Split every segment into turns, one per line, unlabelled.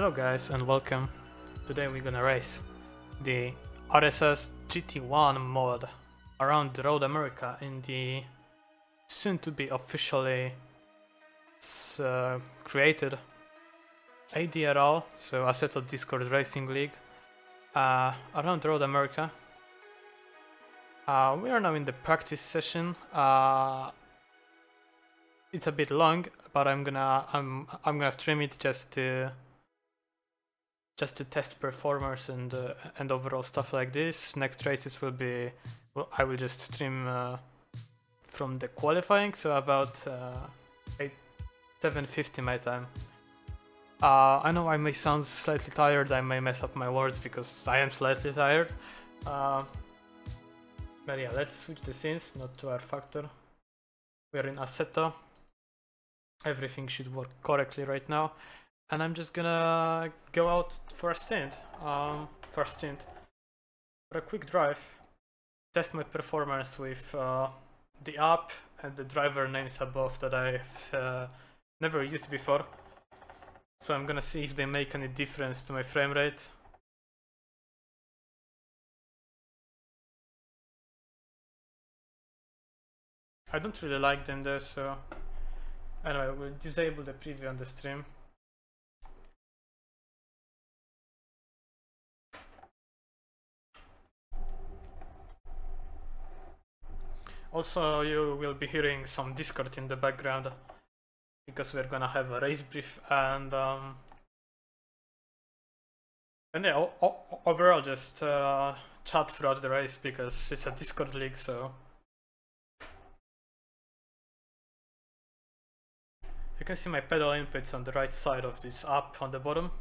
Hello guys and welcome. Today we're gonna race the RSS GT1 mod around the road America in the soon to be officially created ADRL, so Assetto Discord Racing League, around the road America. We are now in the practice session. It's a bit long, but I'm gonna stream it just to test performers and overall stuff like this. Next races will be, well, I will just stream from the qualifying, so about 7:50 my time. I know I may sound slightly tired, I may mess up my words because I am slightly tired. But yeah, let's switch the scenes, not to our factor. We are in Assetto. Everything should work correctly right now. And I'm just gonna go out for a stint, for a quick drive, test my performance with the app and the driver names above that I've never used before. So I'm gonna see if they make any difference to my frame rate. I don't really like them there, so anyway, we'll disable the preview on the stream. Also, you will be hearing some Discord in the background because we're gonna have a race brief and yeah, overall just chat throughout the race because it's a Discord league. So you can see my pedal inputs on the right side of this app on the bottom.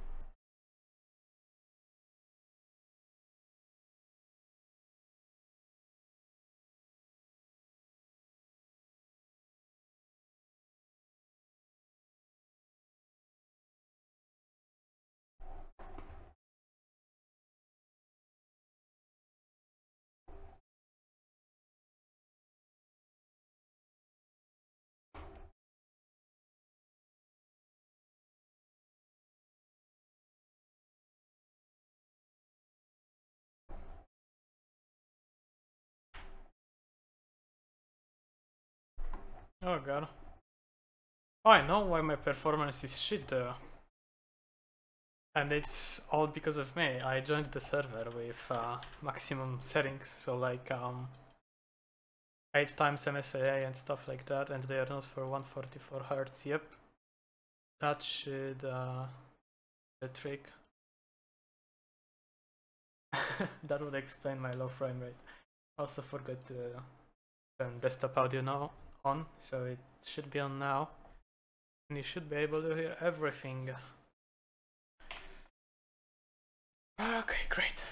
Oh god. Oh, I know why my performance is shit though. And it's all because of me. I joined the server with maximum settings, so like 8 times MSAA and stuff like that, and they are not for 144 Hz. Yep. That should the trick. That would explain my low frame rate. Also forgot to turn desktop audio now on, so it should be on now. And you should be able to hear everything. Okay, great.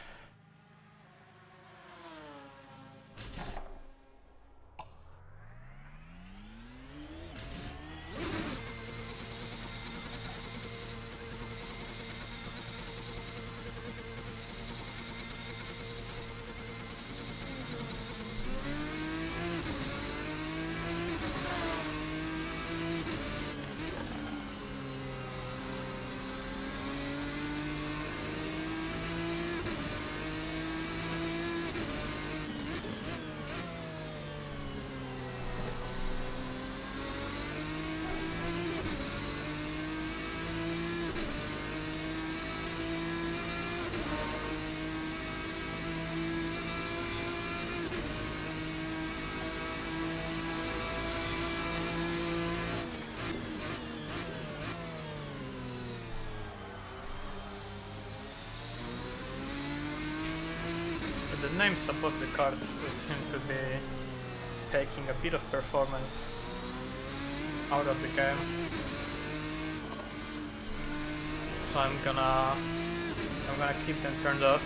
The names above the cars seem to be taking a bit of performance out of the game, so I'm gonna keep them turned off.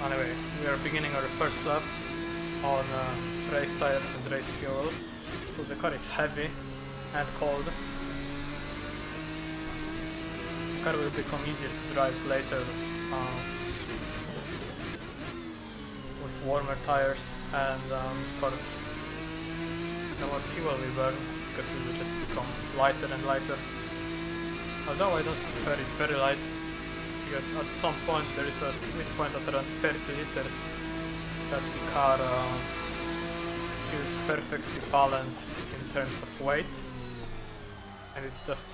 Anyway, we are beginning our first lap on race tires and race fuel. So the car is heavy and cold. The car will become easier to drive later with warmer tires, and of course the more fuel we burn, because we will just become lighter and lighter. Although I don't prefer it very light, because at some point there is a sweet point at around 30 liters that the car feels perfectly balanced in terms of weight, and it just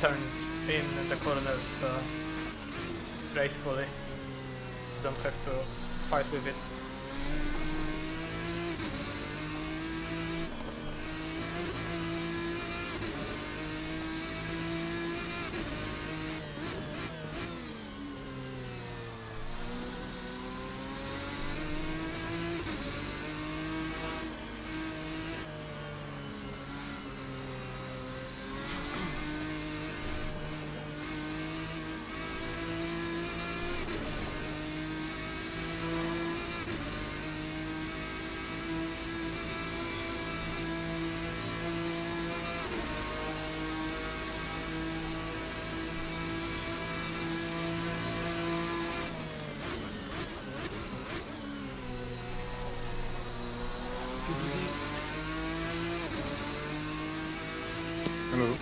turns in the corners gracefully. You don't have to fight with it.
Hello.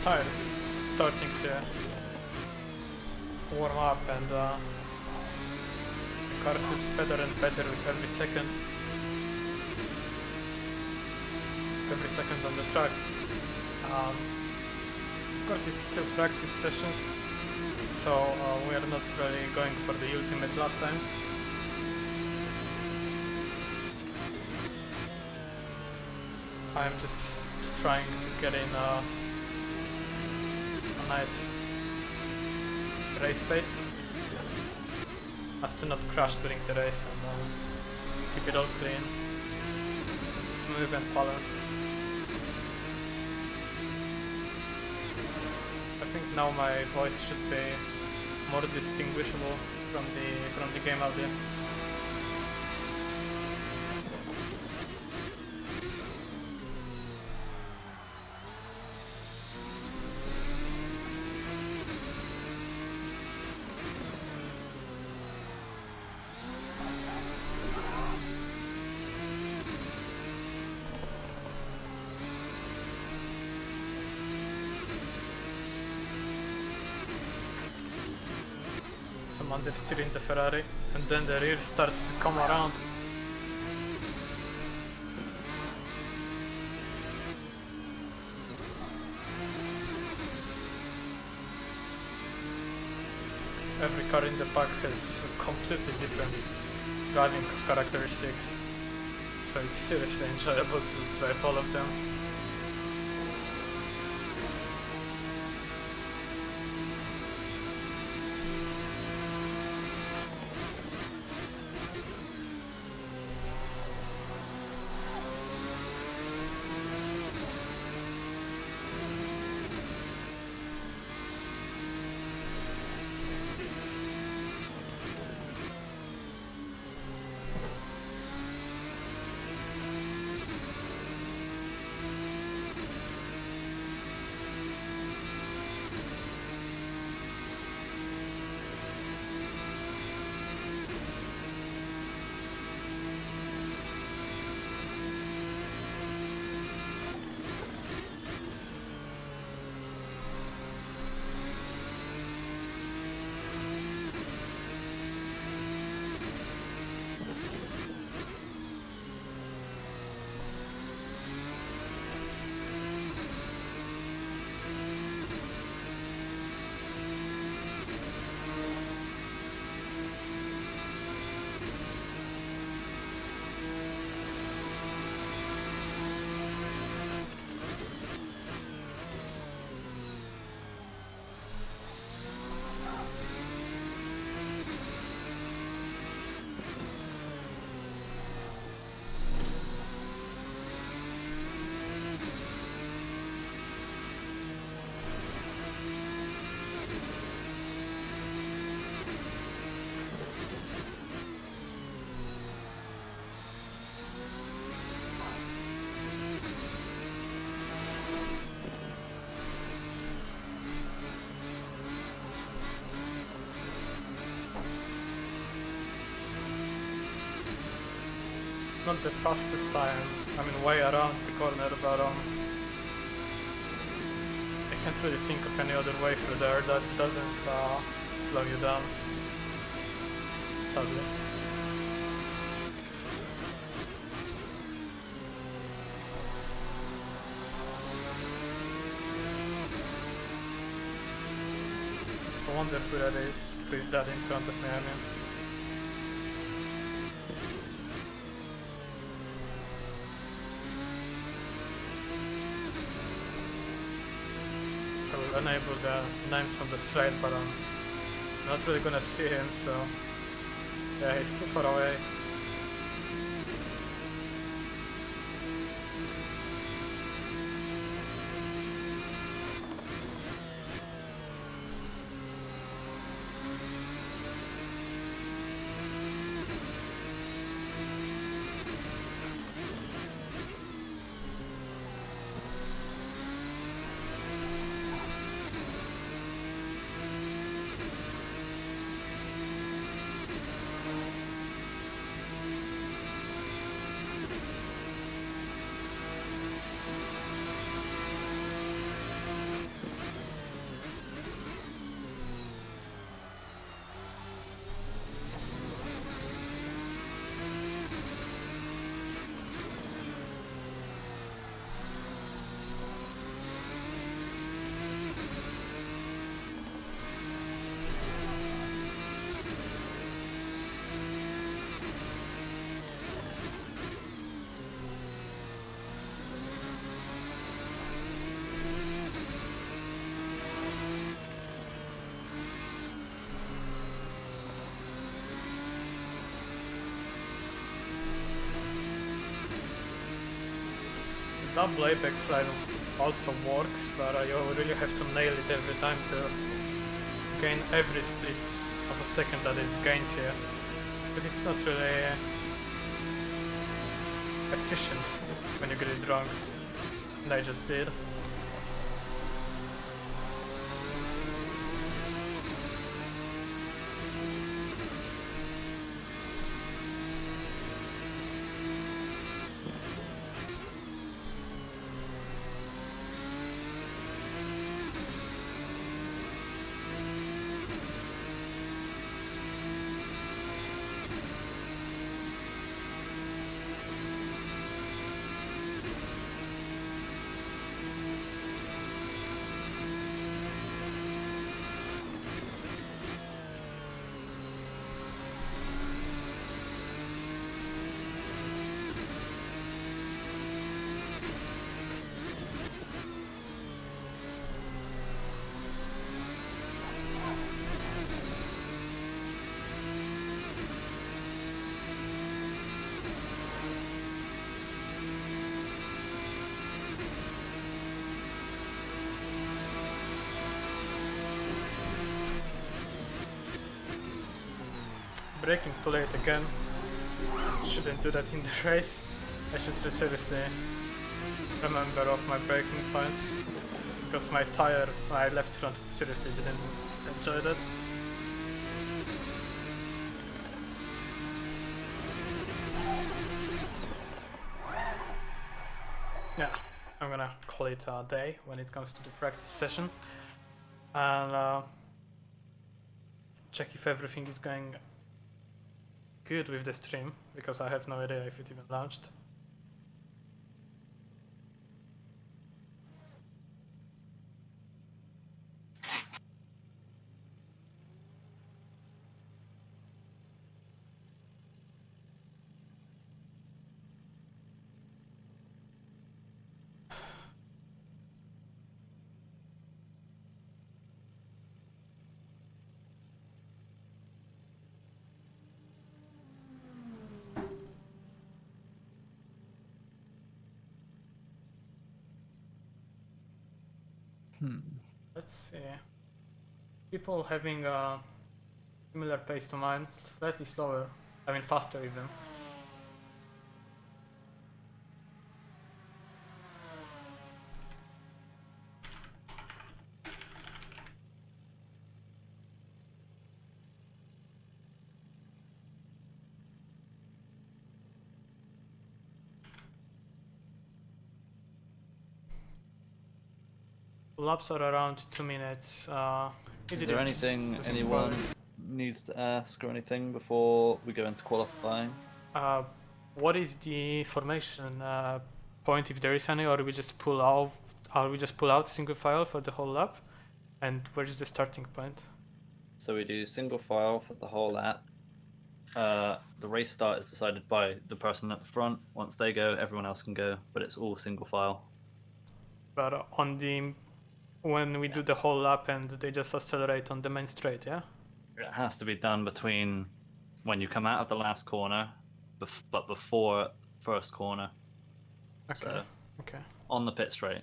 Tires starting to warm up, and the car feels better and better with every second. Every second on the track. Of course, it's still practice sessions, so we are not really going for the ultimate lap time. I'm just trying to get in a nice race pace as to not crash during the race, and keep it all clean, smooth and balanced. I think now my voice should be more distinguishable from the game audio. I'm understeering the Ferrari, and then the rear starts to come around. Every car in the pack has completely different driving characteristics, so it's seriously enjoyable to drive all of them. Not the fastest time, I mean way around the corner, but I can't really think of any other way through there that doesn't slow you down, sadly. I wonder who that is, who is that in front of me, I mean. Enable the names on the straight, but I'm not really gonna see him, so yeah, he's too far away. Double apex slide also works, but you really have to nail it every time to gain every split of a second that it gains here, because it's not really efficient when you get it wrong, and I just did. braking too late again. Shouldn't do that in the race. I should seriously remember off my braking point, because my tire, my left front, seriously didn't enjoy that. Yeah, I'm gonna call it a day when it comes to the practice session, and check if everything is going good with the stream, because I have no idea if it even launched. Let's see. People having a similar pace to mine, slightly slower, I mean faster even. Laps are around 2 minutes.
Is there anything anyone needs to ask or anything before we go into qualifying?
What is the formation point, if there is any, or we just pull out? Or we just pull out single file for the whole lap? And where is the starting point?
So we do single file for the whole lap. The race start is decided by the person at the front. Once they go, everyone else can go, but it's all single file.
But on the when we do the whole lap and they just accelerate on the main straight, yeah?
It has to be done between when you come out of the last corner, but before first corner.
Okay.
So,
okay.
On the pit straight.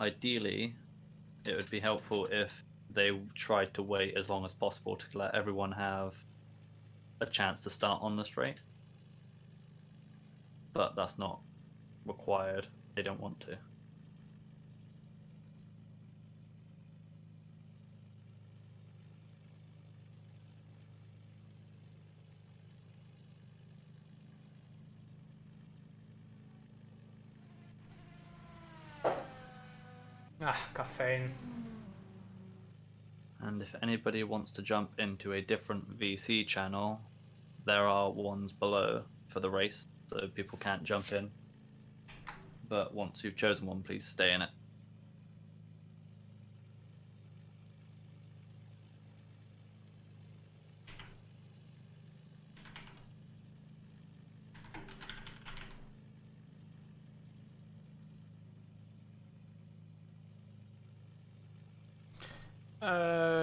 Ideally, it would be helpful if they tried to wait as long as possible to let everyone have a chance to start on the straight. But that's not required. They don't want to.
Caffeine.
And if anybody wants to jump into a different VC channel, there are ones below for the race, so people can't jump in. But once you've chosen one, please stay in it.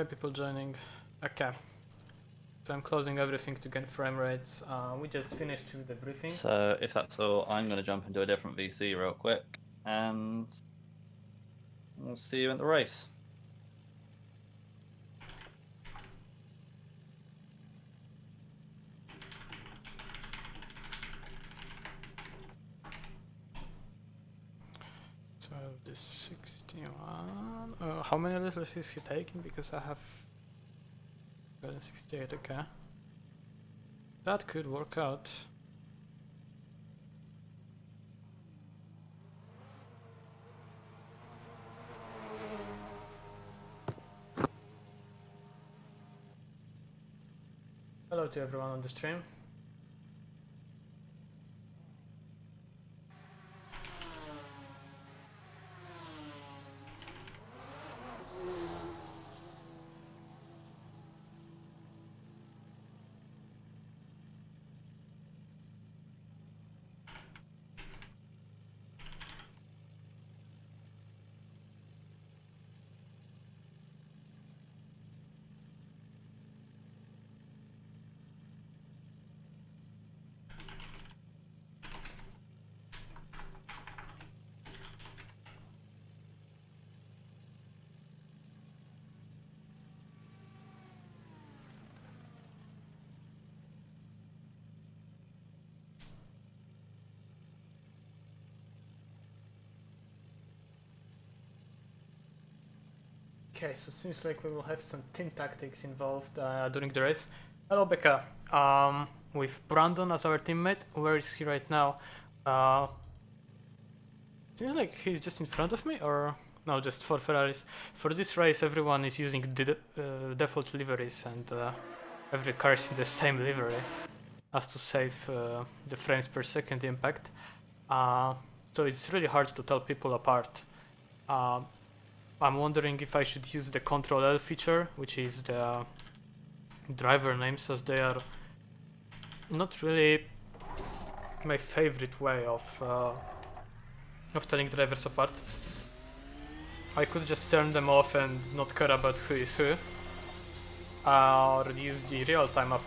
People joining. Okay. So I'm closing everything to get frame rates. We just finished with the briefing.
So if that's all, I'm going to jump into a different VC real quick, and we'll see you in the race.
So the 61. How many liters is he taking? Because I have 68. Okay. That could work out. Hello to everyone on the stream. Okay, so it seems like we will have some team tactics involved during the race. Hello, Becca. With Brandon as our teammate, where is he right now? Seems like he's just in front of me, or no, just for Ferraris. For this race, everyone is using the default liveries, and every car is in the same livery, as to save the frames per second impact. So it's really hard to tell people apart. I'm wondering if I should use the Control L feature, which is the driver names, as they are not really my favorite way of telling drivers apart. I could just turn them off and not care about who is who, or use the real-time up,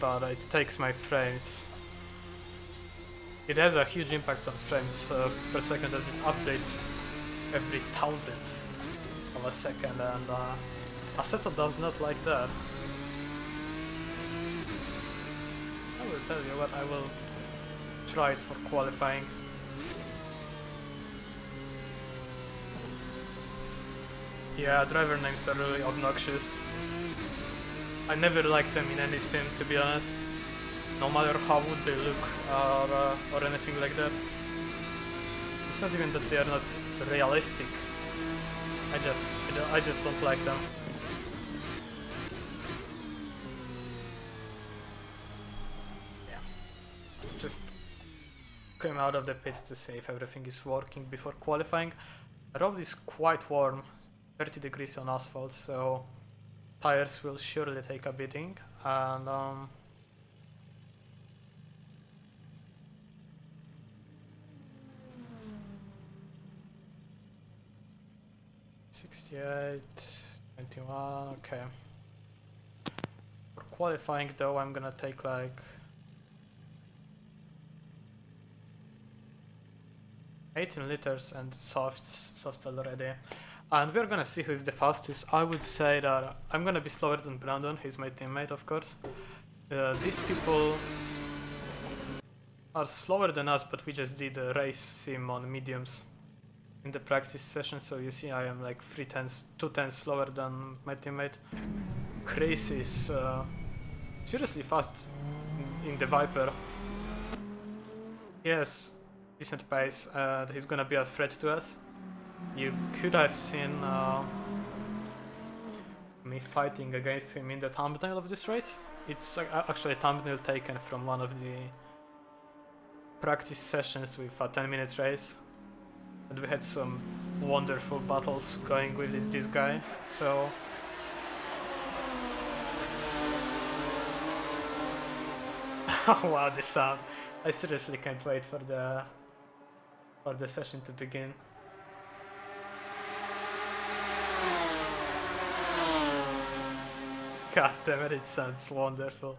but it takes my frames. It has a huge impact on frames per second, as it updates every thousandth of a second, and Assetto does not like that. I will tell you what, I will try it for qualifying. Yeah, driver names are really obnoxious. I never liked them in any sim, to be honest. No matter how would they look or anything like that. It's not even that they are not realistic. I just don't like them. Yeah. Just came out of the pits to see if everything is working before qualifying. The road is quite warm, 30 degrees on asphalt, so tires will surely take a beating, and 68, 21, okay. For qualifying though, I'm gonna take like 18 liters and softs already. And we're gonna see who's the fastest. I would say that I'm gonna be slower than Brandon, he's my teammate of course. These people are slower than us, but we just did a race sim on mediums in the practice session, so you see I am like 2/10 slower than my teammate. Chris is seriously fast in the Viper. He has decent pace, he's gonna be a threat to us. You could have seen me fighting against him in the thumbnail of this race. It's actually a thumbnail taken from one of the practice sessions with a 10-minute race. And we had some wonderful battles going with this guy, so... Wow, the sound! I seriously can't wait for the session to begin. God damn it, it sounds wonderful.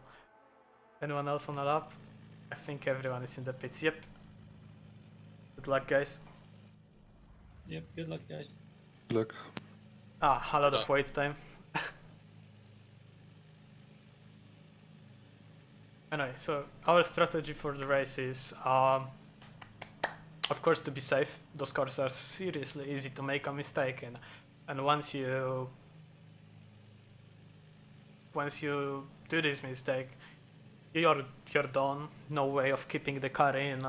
Anyone else on the lap? I think everyone is in the pits. Yep. Good luck, guys.
Yep, good luck, guys.
Good luck.
A lot of wait time. Anyway, so our strategy for the race is, of course, to be safe. Those cars are seriously easy to make a mistake in, and once you do this mistake, you're done. No way of keeping the car in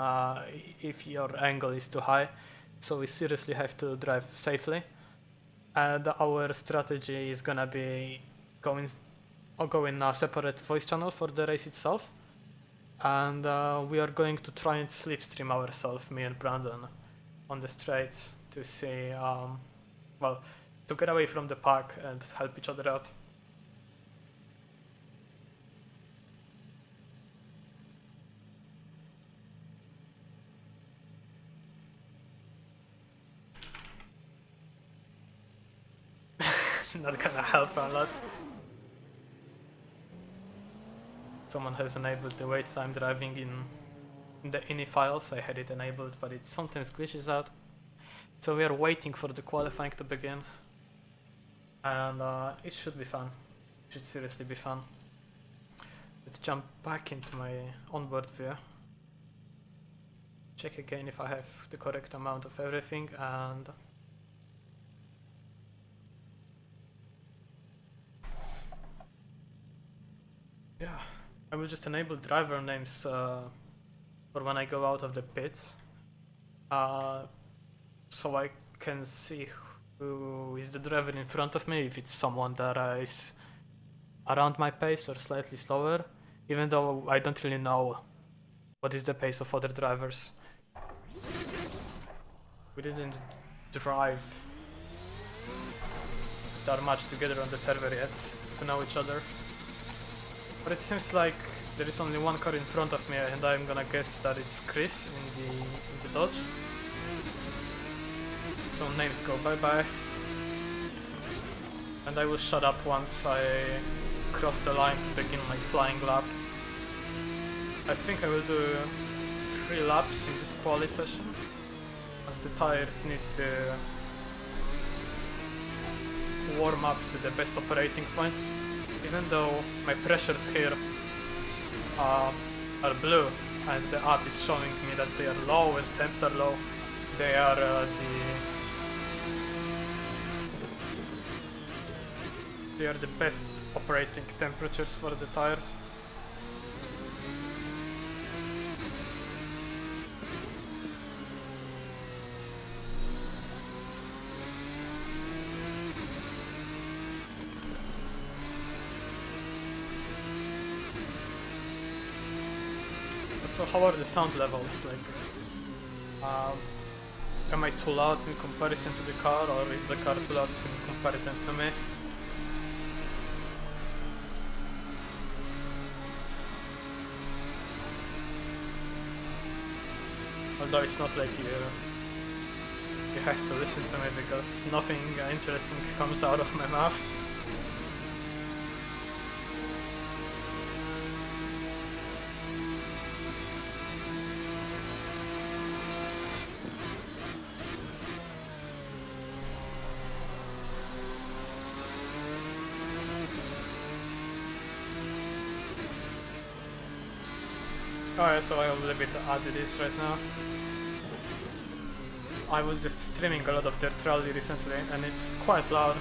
if your angle is too high. So we seriously have to drive safely, and our strategy is gonna be going a separate voice channel for the race itself, and we are going to try and slipstream ourselves, me and Brandon, on the straights to see, well, to get away from the pack and help each other out. Not gonna help a lot. Someone has enabled the wait time driving in the ini files. I had it enabled, but it sometimes glitches out. So we are waiting for the qualifying to begin, and it should be fun. It should seriously be fun. Let's jump back into my onboard view. Check again if I have the correct amount of everything, and Yeah, I will just enable driver names for when I go out of the pits, so I can see who is the driver in front of me, if it's someone that is around my pace or slightly slower, even though I don't really know what is the pace of other drivers. We didn't drive that much together on the server yet to know each other. But it seems like there is only one car in front of me, and I'm gonna guess that it's Chris in the Dodge. So names go bye-bye. And I will shut up once I cross the line to begin my flying lap. I think I will do 3 laps in this quali session, as the tires need to warm up to the best operating point. Even though my pressures here are blue and the app is showing me that they are low and temps are low, they are the best operating temperatures for the tires. So how are the sound levels? Like, am I too loud in comparison to the car, or is the car too loud in comparison to me? Although it's not like you have to listen to me, because nothing interesting comes out of my mouth. Alright, so I'll leave it as it is right now. I was just streaming a lot of Dirt Rally recently, and it's quite loud,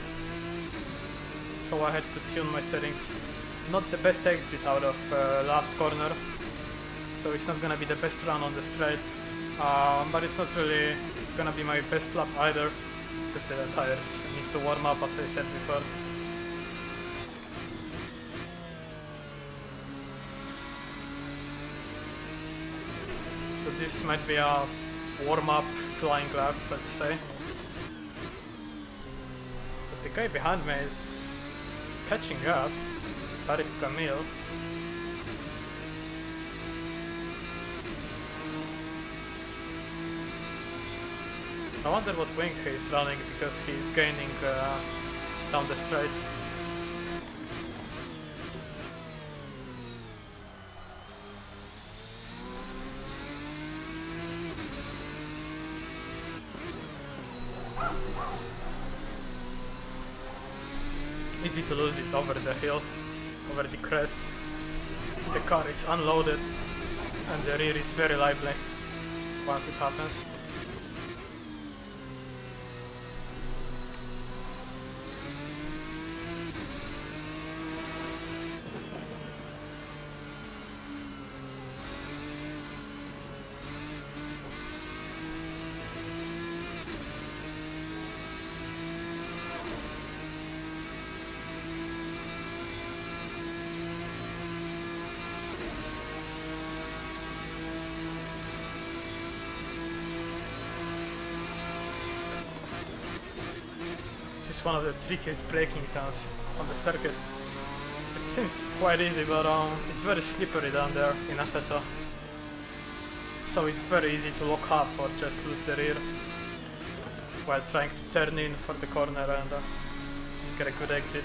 so I had to tune my settings. Not the best exit out of last corner, so it's not gonna be the best run on the straight, but it's not really gonna be my best lap either, because the tires need to warm up, as I said before. So this might be a warm-up flying lap, let's say. But the guy behind me is catching up, Tariq Camille. I wonder what wing he is running, because he's gaining down the straights. Easy to lose it over the hill, over the crest. The car is unloaded and the rear is very lively once it happens. One of the trickiest braking zones on the circuit. It seems quite easy, but it's very slippery down there in Assetto, so it's very easy to lock up or just lose the rear while trying to turn in for the corner and get a good exit.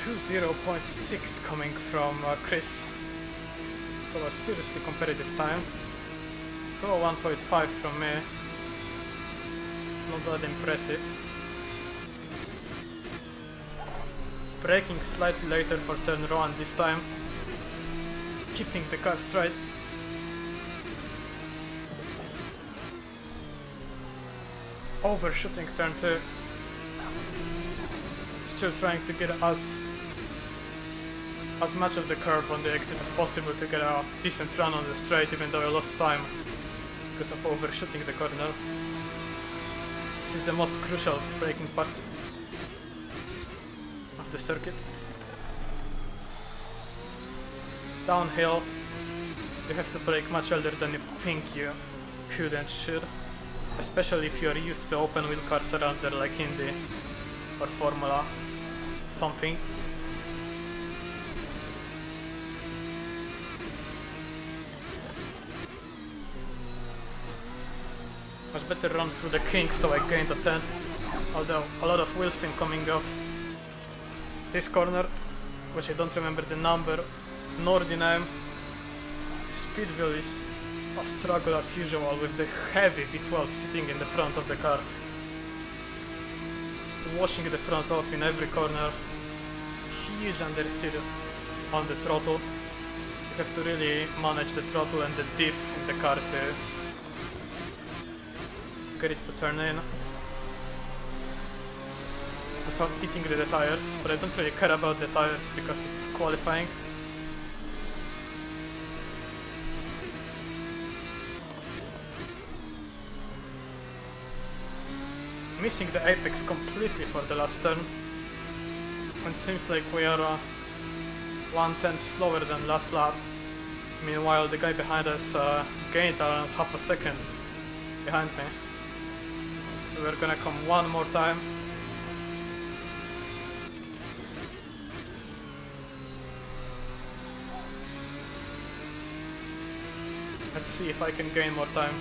.6 coming from Chris, so a seriously competitive time. 1.5 from me, not that impressive. Braking slightly later for turn 1 this time, keeping the car straight. Overshooting turn 2. still trying to get as much of the curb on the exit as possible to get a decent run on the straight, even though I lost time because of overshooting the corner. This is the most crucial braking part of the circuit. Downhill, you have to brake much earlier than you think you could and should, especially if you are used to open wheel cars around there like Indy or Formula something. Much better run through the kink, so I gained a 10th, although a lot of wheel spin coming off this corner, which I don't remember the number nor the name. Speed wheel is a struggle as usual with the heavy V12 sitting in the front of the car, washing the front off in every corner. Huge understeer on the throttle. You have to really manage the throttle and the diff in the car to get it to turn in without hitting the tires, but I don't really care about the tires because it's qualifying. Missing the apex completely for the last turn, and it seems like we are 1/10 slower than last lap. Meanwhile, the guy behind us gained around half a second behind me. So we're gonna come one more time. Let's see if I can gain more time.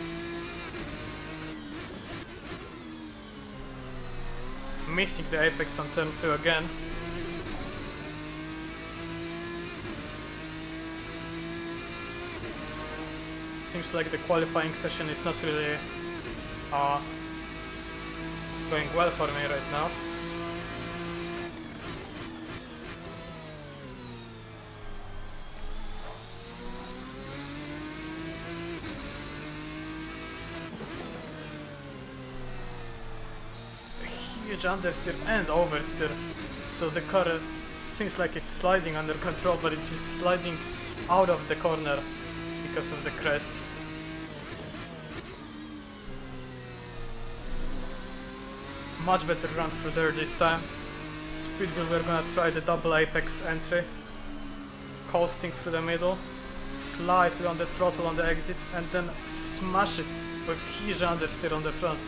Missing the apex on turn 2 again. Seems like the qualifying session is not really going well for me right now. A huge understeer and oversteer, so the car seems like it's sliding under control, but it's just sliding out of the corner because of the crest. Much better run through there this time. Speed wheel, we're gonna try the double apex entry. Coasting through the middle, slightly on the throttle on the exit, and then smash it with huge understeer on the front.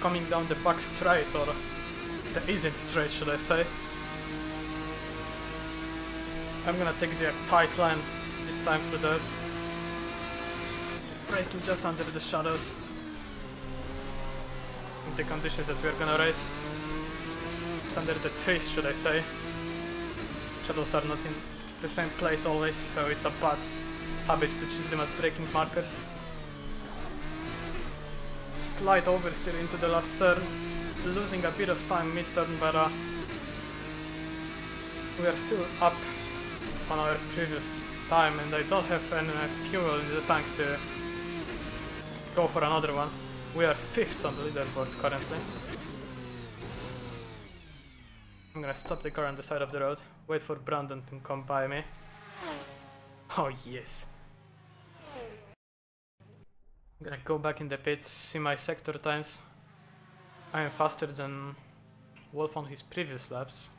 Coming down the back straight, or the isn't straight, should I say. I'm gonna take the tight line this time through there. Braking just under the shadows. In the conditions that we're gonna race. Under the trees, should I say. Shadows are not in the same place always, so it's a bad habit to choose them as braking markers. Slight oversteer into the last turn, losing a bit of time mid-turn, but we are still up on our previous time, and I don't have any fuel in the tank to go for another one. We are 5th on the leaderboard currently. I'm gonna stop the car on the side of the road, wait for Brandon to come by me. Oh yes. I'm gonna go back in the pits, see my sector times. I am faster than Wolf on his previous laps.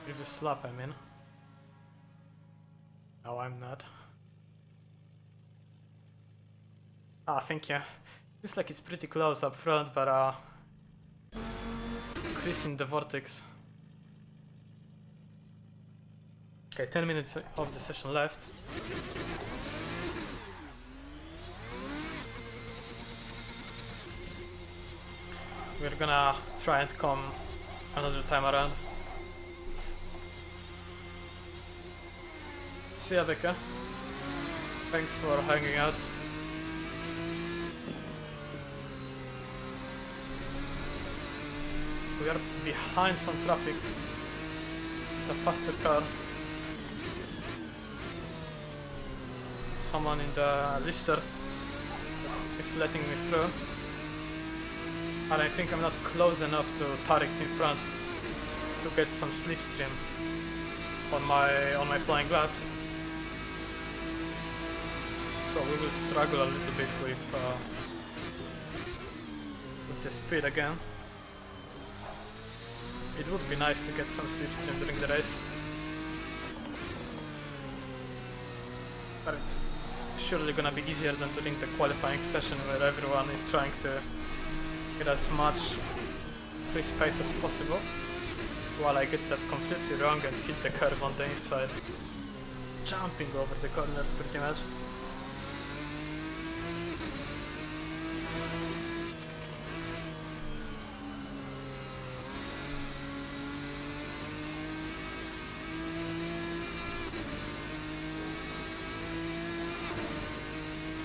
Previous lap, I mean. No, I'm not. Ah, thank you. Looks like it's pretty close up front, but Chris in the vortex. Okay, 10 minutes of the session left. We're gonna try and come another time around. See ya, Becca. Thanks for hanging out. We are behind some traffic. It's a faster car. Someone in the lister is letting me through. And I think I'm not close enough to Tariq in front to get some slipstream on my flying laps. So we will struggle a little bit with the speed again. It would be nice to get some slipstream during the race, but it's surely gonna be easier than during the qualifying session where everyone is trying to get as much free space as possible, while I get that completely wrong and hit the curb on the inside, jumping over the corner pretty much.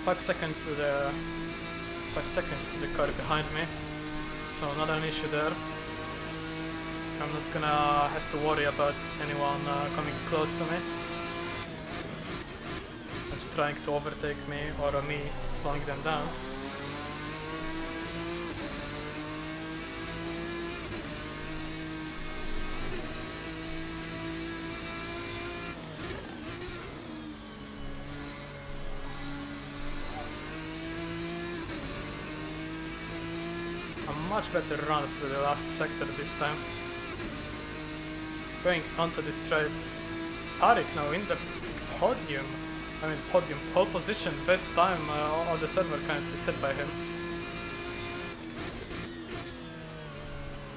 Five seconds to the car behind me, so not an issue there. I'm not gonna have to worry about anyone coming close to me and trying to overtake me or me slowing them down. A much better run through the last sector this time. Going onto this straight. Tariq now in the podium. I mean podium, pole position, best time on the server currently set by him.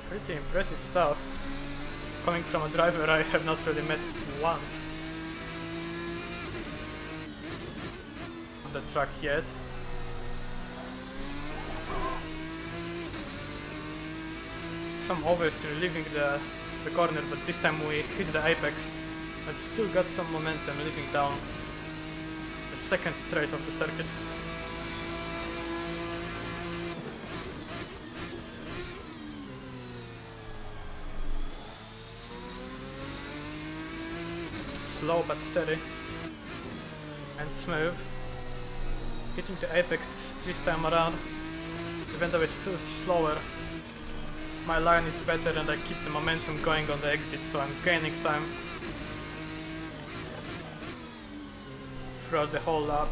Pretty impressive stuff. Coming from a driver I have not really met once on the track yet. Some oversteer leaving the corner, but this time we hit the apex and still got some momentum leaving down the second straight of the circuit. Slow but steady and smooth. Hitting the apex this time around, even though it feels slower. My line is better and I keep the momentum going on the exit, so I'm gaining time throughout the whole lap.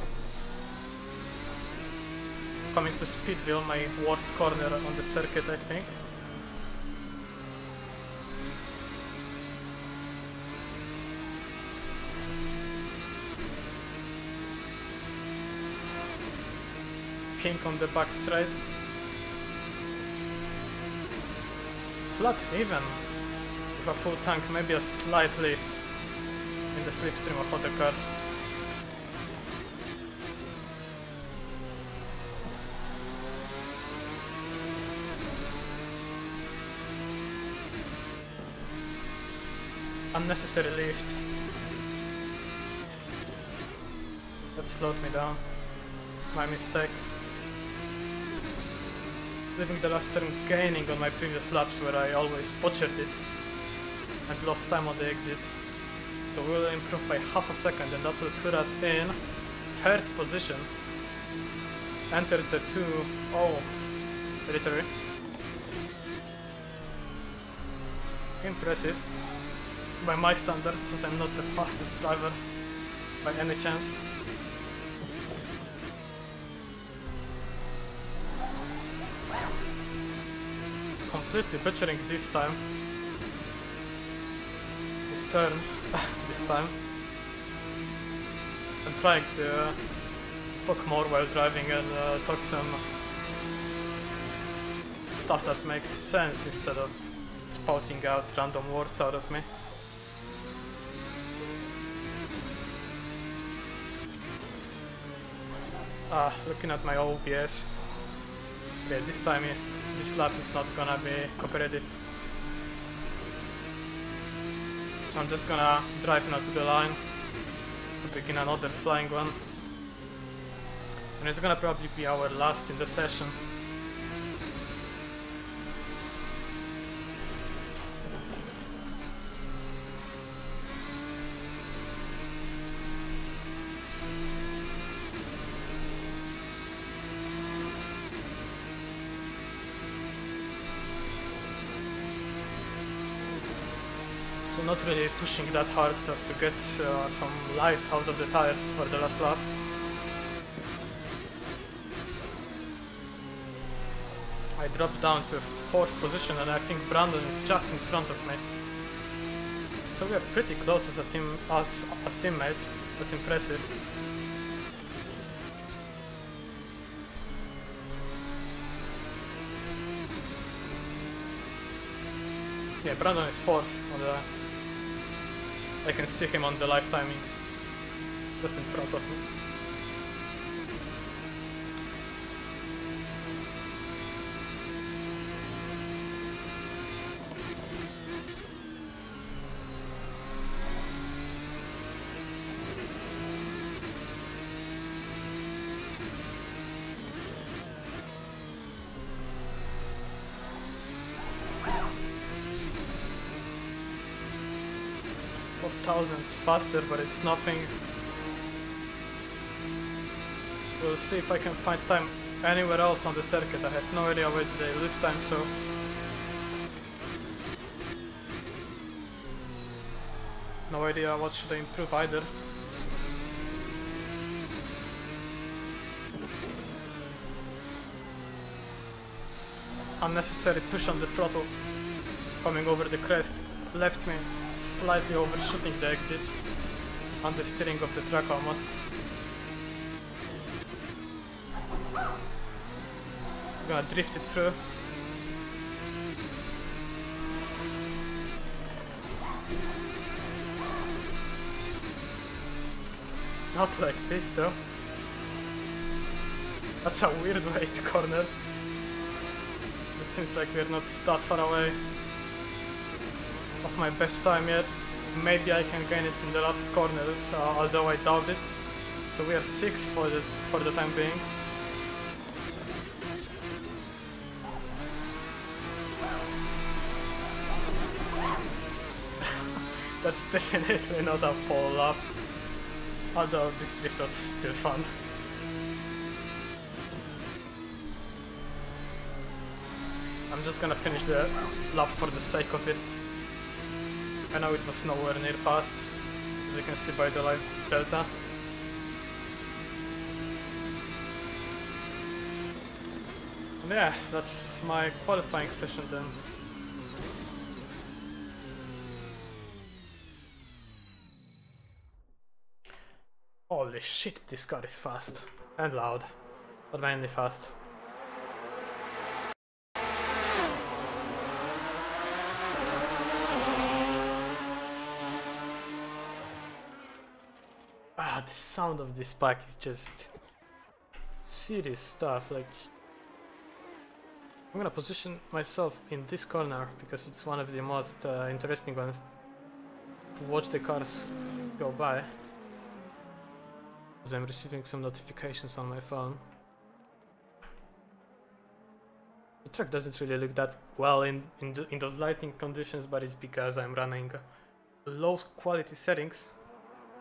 Coming to Speedville, my worst corner on the circuit, I think. Pink on the back straight. Flat even with a full tank, maybe a slight lift in the slipstream of other cars. Unnecessary lift. That slowed me down. My mistake. Leaving the last turn gaining on my previous laps where I always butchered it and lost time on the exit. So we will improve by half a second and that will put us in third position. Entered the 2-0 territory. Impressive by my standards, since I'm not the fastest driver by any chance. Completely butchering this time. This turn, this time. I'm trying to talk more while driving and talk some stuff that makes sense instead of spouting out random words out of me. Looking at my OBS. Yeah, this time this lap is not gonna be cooperative. So I'm just gonna drive now to the line to begin another flying one. And it's gonna probably be our last in the session. not really pushing that hard just to get some life out of the tires for the last lap. I dropped down to 4th position and I think Brandon is just in front of me. So we are pretty close as a team, as teammates. That's impressive. Yeah, Brandon is 4th on the... I can see him on the live timings. Just in front of me. Thousandths faster, but it's nothing. We'll see if I can find time anywhere else on the circuit. I have no idea where they lose time, so no idea what should I improve either. Unnecessary push on the throttle coming over the crest left me slightly overshooting the exit on the steering of the track almost. Gonna drift it through. Not like this though. That's a weird way to corner. It seems like we're not that far away of my best time yet. Maybe I can gain it in the last corners, although I doubt it. So we are 6th for the time being. That's definitely not a pole lap, although this drift was still fun. I'm just gonna finish the lap for the sake of it. I know it was nowhere near fast, as you can see by the live delta. And yeah, that's my qualifying session then. Holy shit, this car is fast. And loud. But mainly fast. The sound of this bike is just serious stuff. Like, I'm gonna position myself in this corner because it's one of the most interesting ones to watch the cars go by, because I'm receiving some notifications on my phone. The track doesn't really look that well in those lighting conditions, but it's because I'm running low quality settings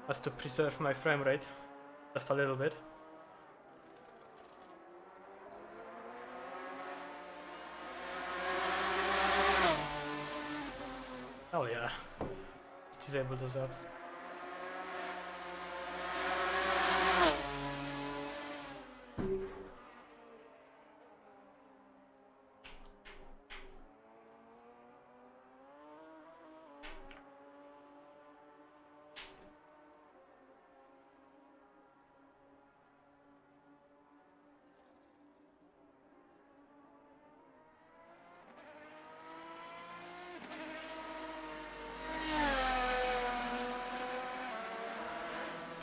as to preserve my frame rate just a little bit. Oh yeah, let's disable those apps.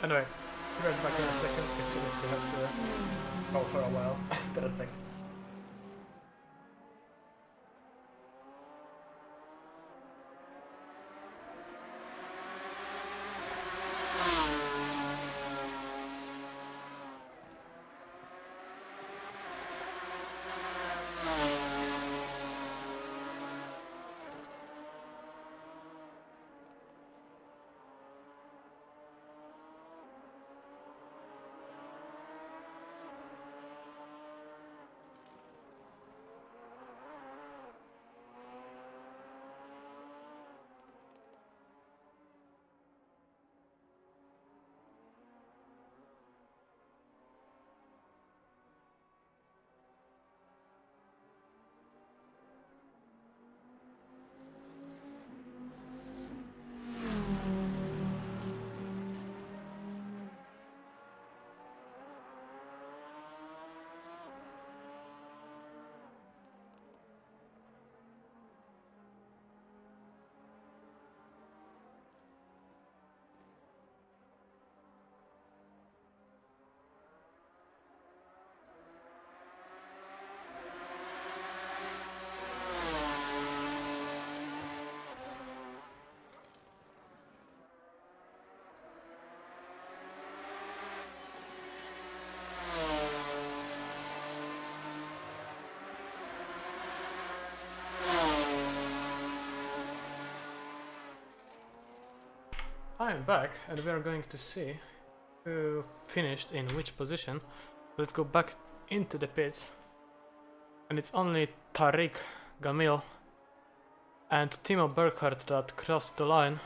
Anyway, be right back in a second, because seriously we have to go for a while. Be right back. I am back, and we are going to see who finished in which position. Let's go back into the pits. And it's only Tariq Gamil and Timo Burkhardt that crossed the line.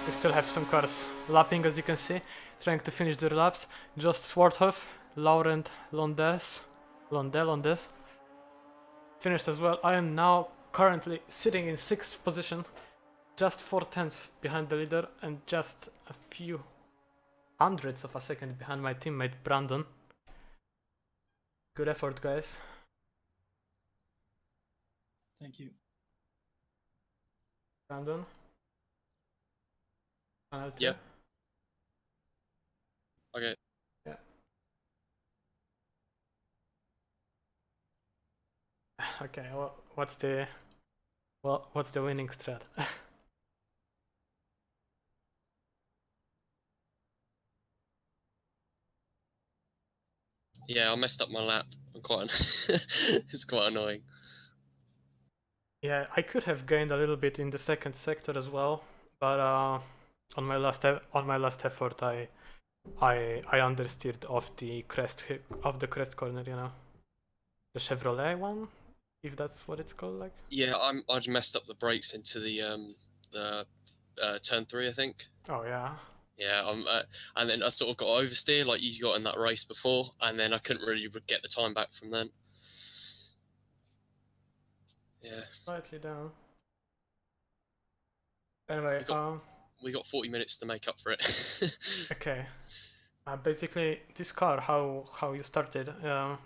We still have some cars lapping, as you can see, trying to finish their laps. Just Swarthoff, Laurent Londes finished as well. I am now currently sitting in 6th position, just 4/10 behind the leader and just a few hundredths of a second behind my teammate Brandon. Good effort, guys.
Thank you.
Brandon?
Yeah. Okay.
Yeah. Okay, well, what's the winning strat?
Yeah, I messed up my lap. I'm quite. It's quite annoying.
Yeah, I could have gained a little bit in the second sector as well, but on my last effort, I understeered off the crest corner, you know, the Chevrolet one, if that's what it's called, like.
Yeah, I just messed up the brakes into the turn 3, I think.
Oh yeah.
Yeah, and then I sort of got oversteer like you got in that race before, and then I couldn't really get the time back from then. Yeah.
Slightly down. Anyway,
we got 40 minutes to make up for it.
Okay. Basically, this car, how you started,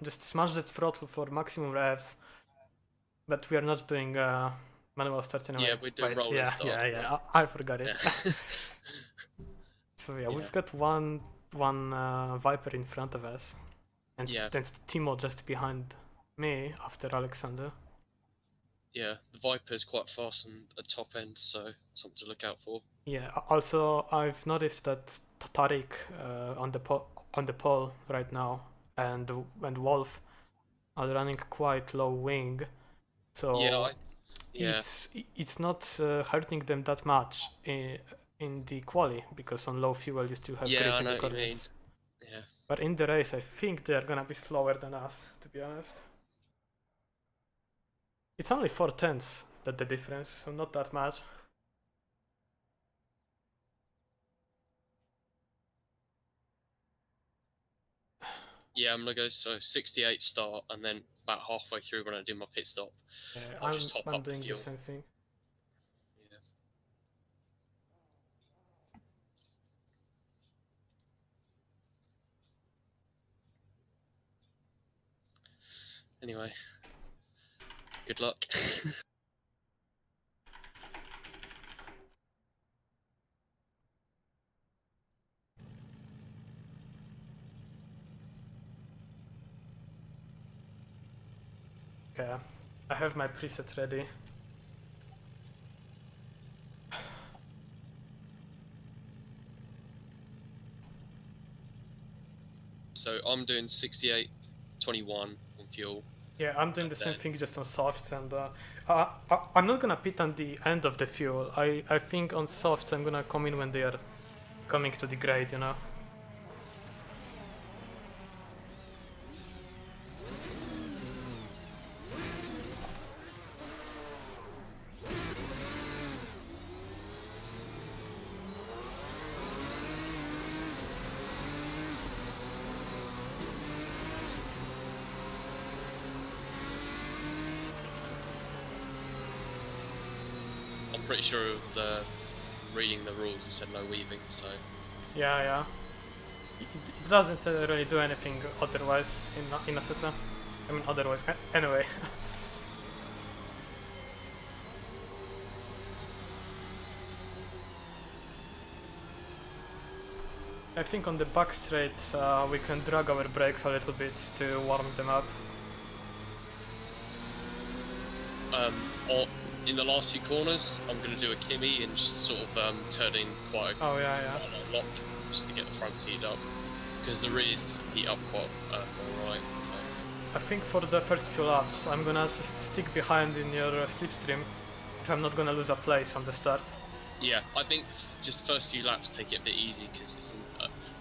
just smash the throttle for maximum revs, but we are not doing manual start anyway.
Yeah, we're doing rolling start.
Yeah, I forgot it.
Yeah.
So yeah, we've got one Viper in front of us, and then Timo just behind me after Alexander.
Yeah, the Viper's quite fast on the top end, so something to look out for.
Yeah. Also, I've noticed that Tariq on the pole right now, and Wolf are running quite low wing, so it's not hurting them that much in the quali, because on low fuel you still have
I
great
know what you mean.
coordinates.
Yeah.
But in the race, I think they're gonna be slower than us, to be honest. It's only 4/10 that the difference, so not that much.
Yeah, I'm gonna go 68 start, and then about halfway through when I do my pit stop, I'll just top
I'm
up the
doing
fuel.
the same thing.
Yeah. Anyway, good luck.
Okay, I have my preset ready.
So I'm doing 68.21 on fuel.
Yeah, I'm doing the same thing, just on softs, and I'm not gonna pit on the end of the fuel. I think on softs I'm gonna come in when they are coming to the grade, you know.
I'm pretty sure reading the rules it said no weaving, so...
Yeah. It doesn't really do anything otherwise in Assetto. I mean, otherwise. Anyway. I think on the back straight we can drag our brakes a little bit to warm them up.
Or in the last few corners, I'm going to do a Kimmy and just sort of turn in quite a lock just to get the front heat up, because the rears heat up quite alright. So
I think for the first few laps I'm gonna just stick behind in your slipstream if I'm not gonna lose a place on the start.
Yeah, I think just first few laps take it a bit easy because it's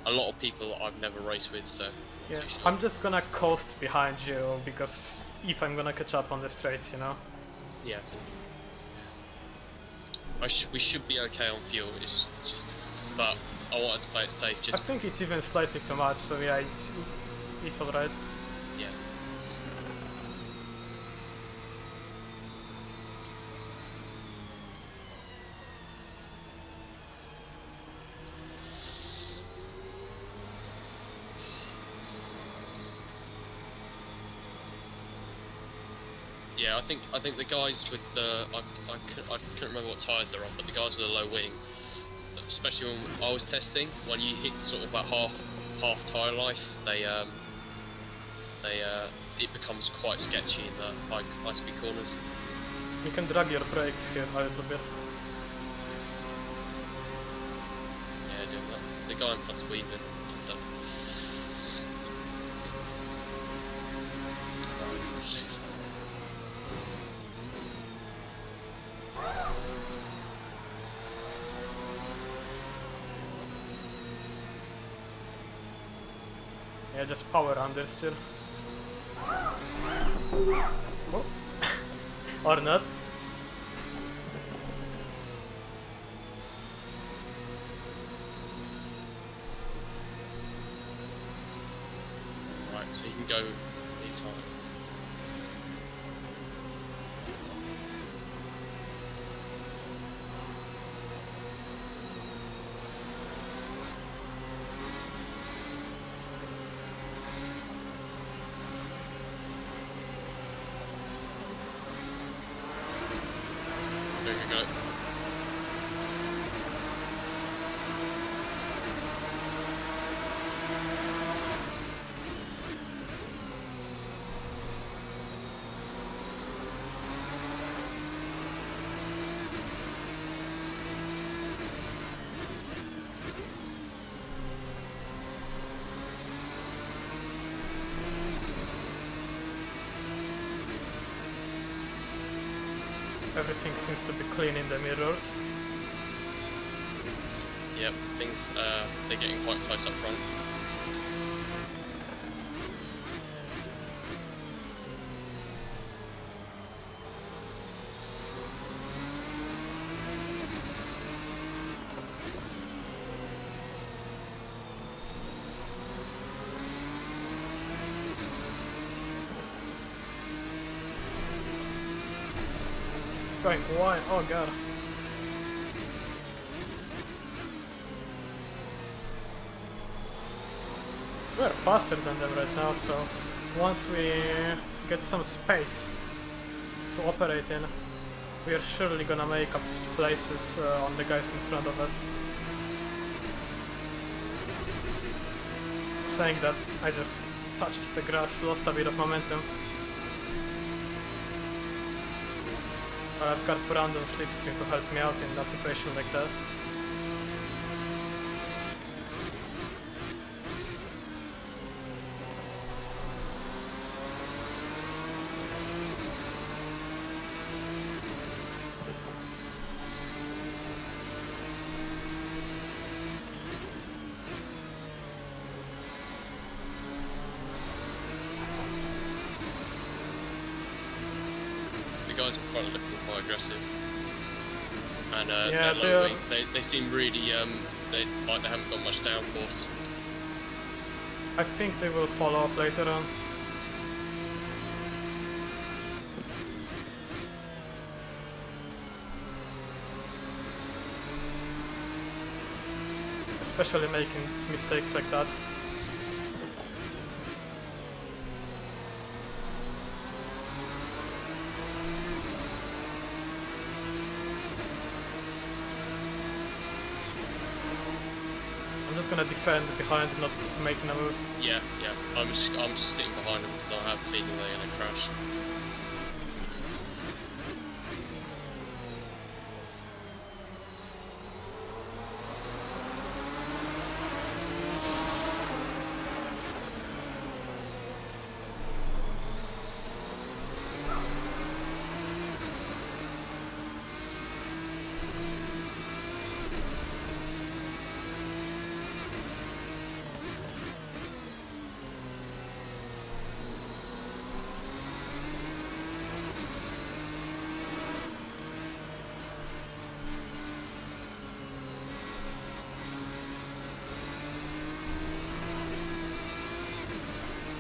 a lot of people I've never raced with, so
yeah,
too sure.
I'm just gonna coast behind you because if I'm gonna catch up on the straights, you know.
Yeah. We should be okay on fuel. It's just, but I wanted to play it safe. Just
I think it's even slightly too much, so yeah, it's alright.
yeah. Yeah, I think the guys with the I couldn't remember what tyres they're on, but the guys with the low wing, especially when I was testing, when you hit sort of about half tyre life, it becomes quite sketchy in the high speed corners.
You can drag your brakes here a little bit.
Yeah, doing that. The guy in front's weaving. Done.
Yeah, just power under still. Oh. Or not.
Right, so you can go anytime. Go.
Everything seems to be clean in the mirrors.
Yep, things they're getting quite close up front.
Going wide, oh god. We're faster than them right now, so once we get some space to operate in, we are surely gonna make up places on the guys in front of us. Saying that, I just touched the grass, lost a bit of momentum. But I've got Brandon slipstream to help me out in a situation like that.
The guys in front are looking quite aggressive, and
yeah,
they're low wing. They seem really they haven't got much downforce.
I think they will fall off later on. Especially making mistakes like that. I'm just gonna defend behind, not making a move.
Yeah. I'm just sitting behind them because I have a feeling they're gonna crash.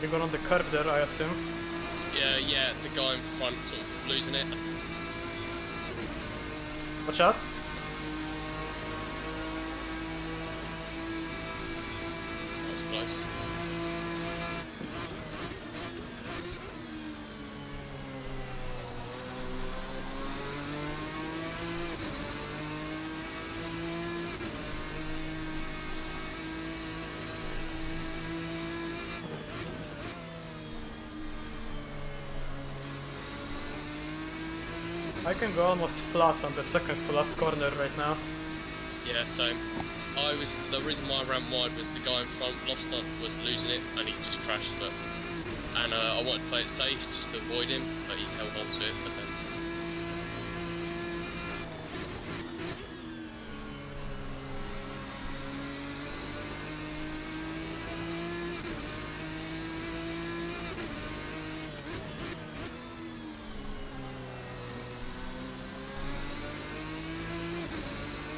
You got on the curb there, I assume.
Yeah, the guy in front sort of losing it.
Watch out.
That was close.
I can go almost flat on the second to last corner right now.
Yeah, same. The reason why I ran wide was the guy in front was losing it and he just crashed, and I wanted to play it safe just to avoid him, but he held on to it, but then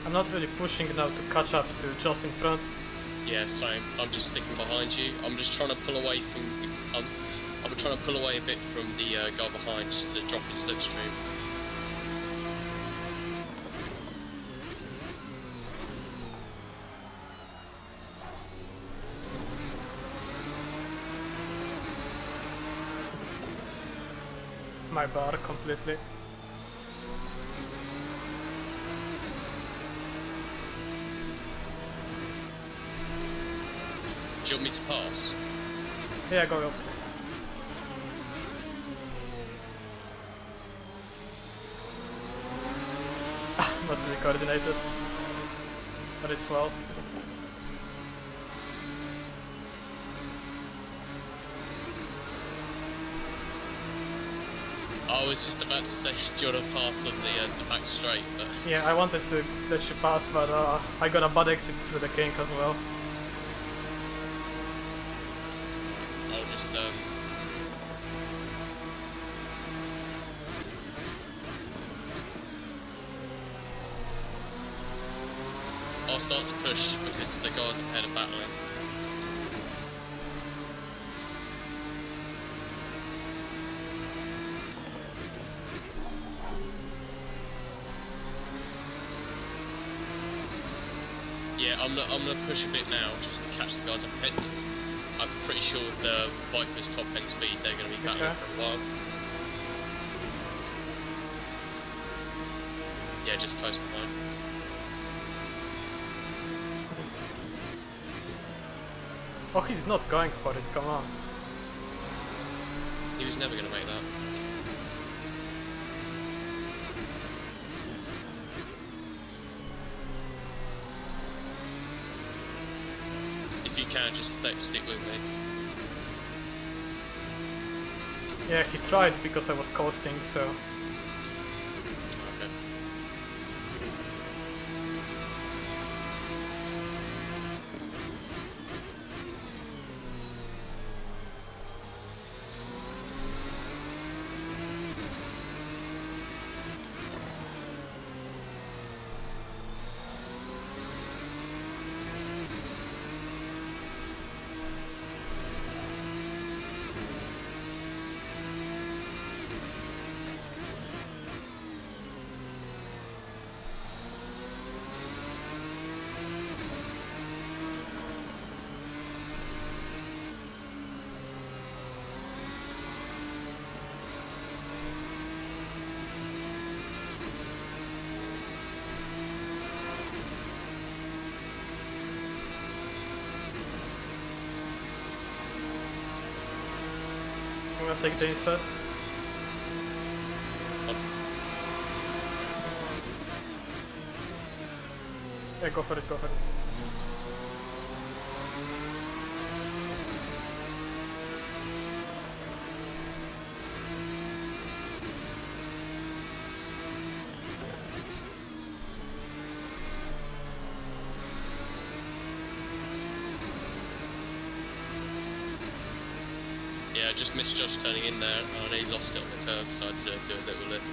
I'm not really pushing now to catch up to Joss in front.
yeah, same. I'm just sticking behind you. I'm just trying to pull away from the, I'm trying to pull away a bit from the guy behind just to drop his slipstream.
My bar completely.
Do you want me to pass?
Yeah, go off. Not really coordinated. But it's well.
I was just about to say, do you want to pass on the back straight, but
Yeah, I wanted to let you pass, but I got a bad exit through the kink as well.
I'll just I'll start to push because the guys ahead are battling. Yeah, I'm gonna push a bit now just to catch the guys up ahead because I'm pretty sure the Viper's top end speed they're gonna be battling for a while. Yeah, just close behind.
Oh, he's not going for it, come on.
He was never gonna make that. If you can, just stick with me.
Yeah, he tried because I was coasting, so...
Okay.
I'm gonna take the inside. Yeah, go for it, go for it.
Yeah, I just missed Josh turning in there and he lost it on the curb, so I had to do a little lift.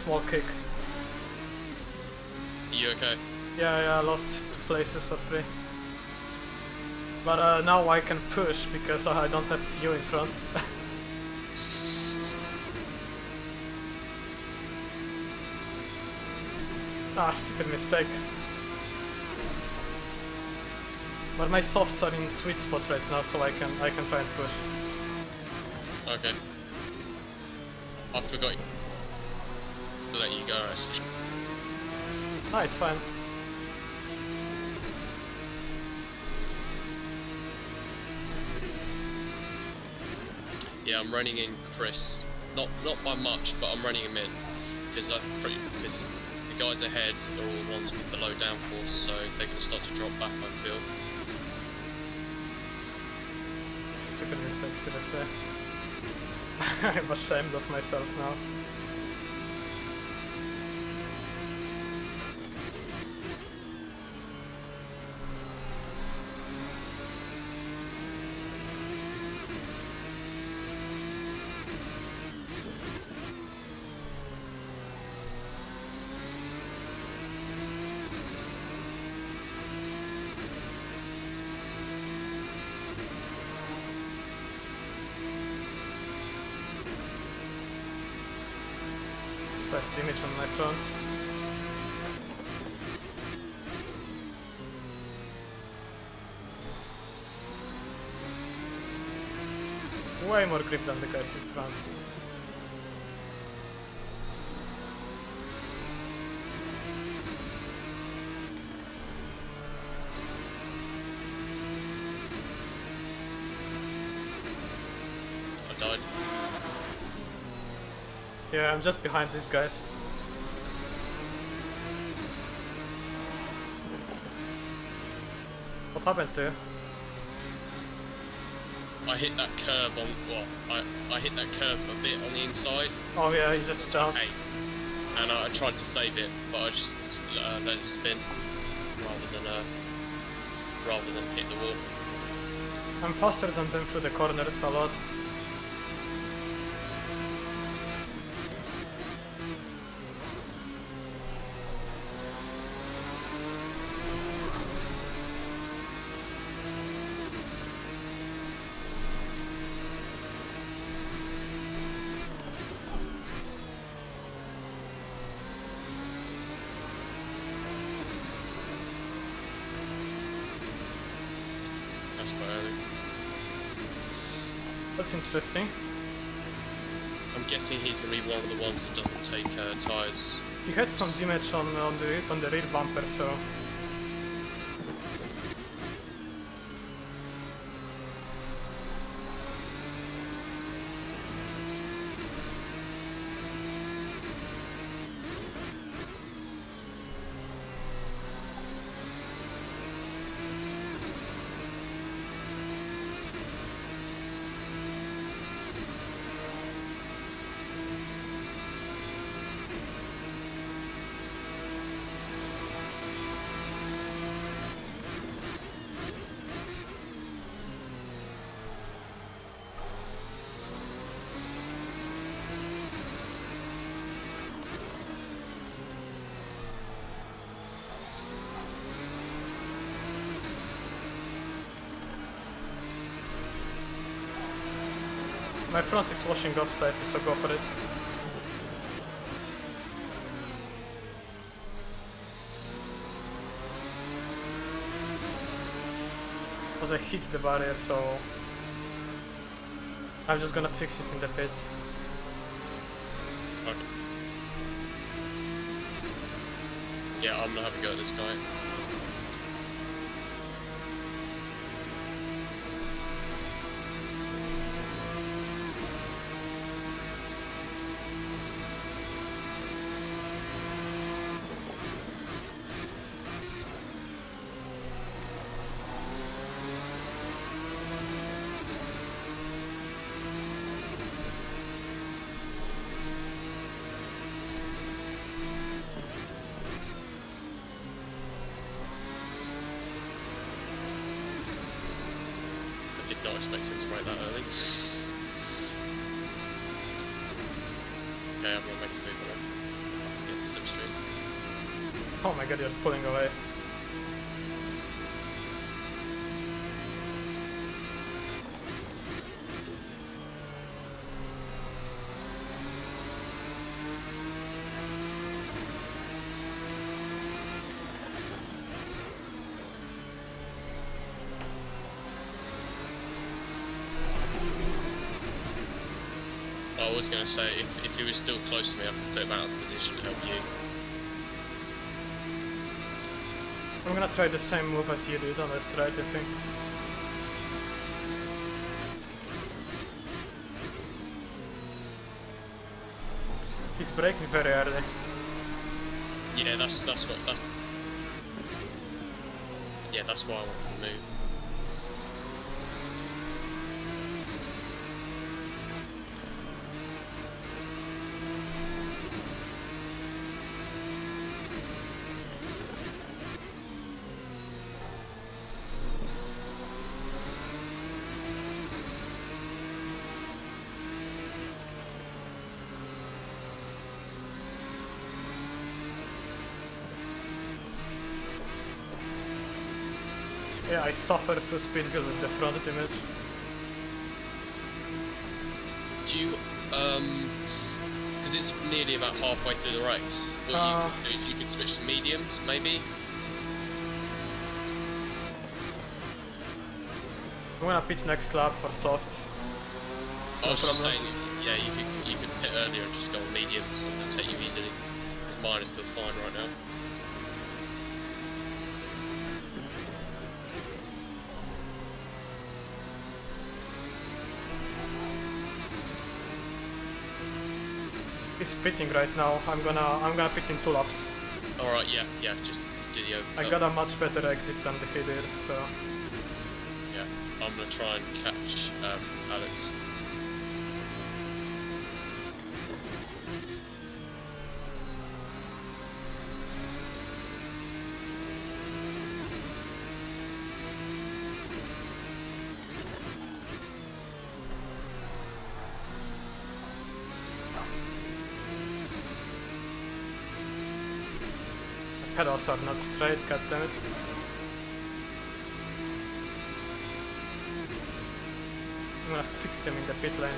small kick.
You okay?
Yeah, I lost 2 places for free. But now I can push because I don't have you in front. Ah, stupid mistake. But my softs are in sweet spot right now, so I can try and push.
Okay. I forgot to let you go actually.
Ah, it's fine.
Yeah, I'm running in Chris. Not by much, but I'm running him in because the guys ahead are all the ones with the low downforce, so they're going to start to drop back, I feel.
Stupid mistake, seriously. I'm ashamed of myself now. Left image on my front. Way more grip than the guys in front.
I died.
Yeah, I'm just behind these guys. What happened to you?
I hit that curb on, well, I hit that curb a bit on the inside.
Oh yeah, you just jumped.
Hey. And I tried to save it, but I just let it spin rather than hit the wall.
I'm faster than them through the corners a lot.
That's quite early.
That's interesting.
I'm guessing he's going to be one of the ones that doesn't take tyres.
You had some damage on the rear bumper, so my front is washing off slightly, so go for it. Because I hit the barrier, so I'm just gonna fix it in the pits.
Okay. Yeah, I'm gonna have a go at this guy. Not expecting to break that early. Okay, I'm gonna make a move on it.
Oh my god, you're pulling away.
I was going to say, if he was still close to me, I could put him out of position to help you.
I'm gonna try the same move as you did on the straight, I think. He's braking very early.
Yeah, that's why I want to move.
Yeah, I suffer through speed because of the front image.
Do you, because it's nearly about halfway through the race, what you could do is you could switch to mediums, maybe?
I'm gonna pitch next lap for softs.
I was just saying, yeah, you could pit earlier and just go on mediums and it'll take you easily, because mine is still fine right now.
He's pitting right now. I'm gonna pit in 2 laps.
Alright, yeah, just do the open.
I got a much better exit than he did, so...
Yeah, I'm gonna try and catch Alex.
Pedals are not straight, goddammit. I'm gonna fix them in the pit lane.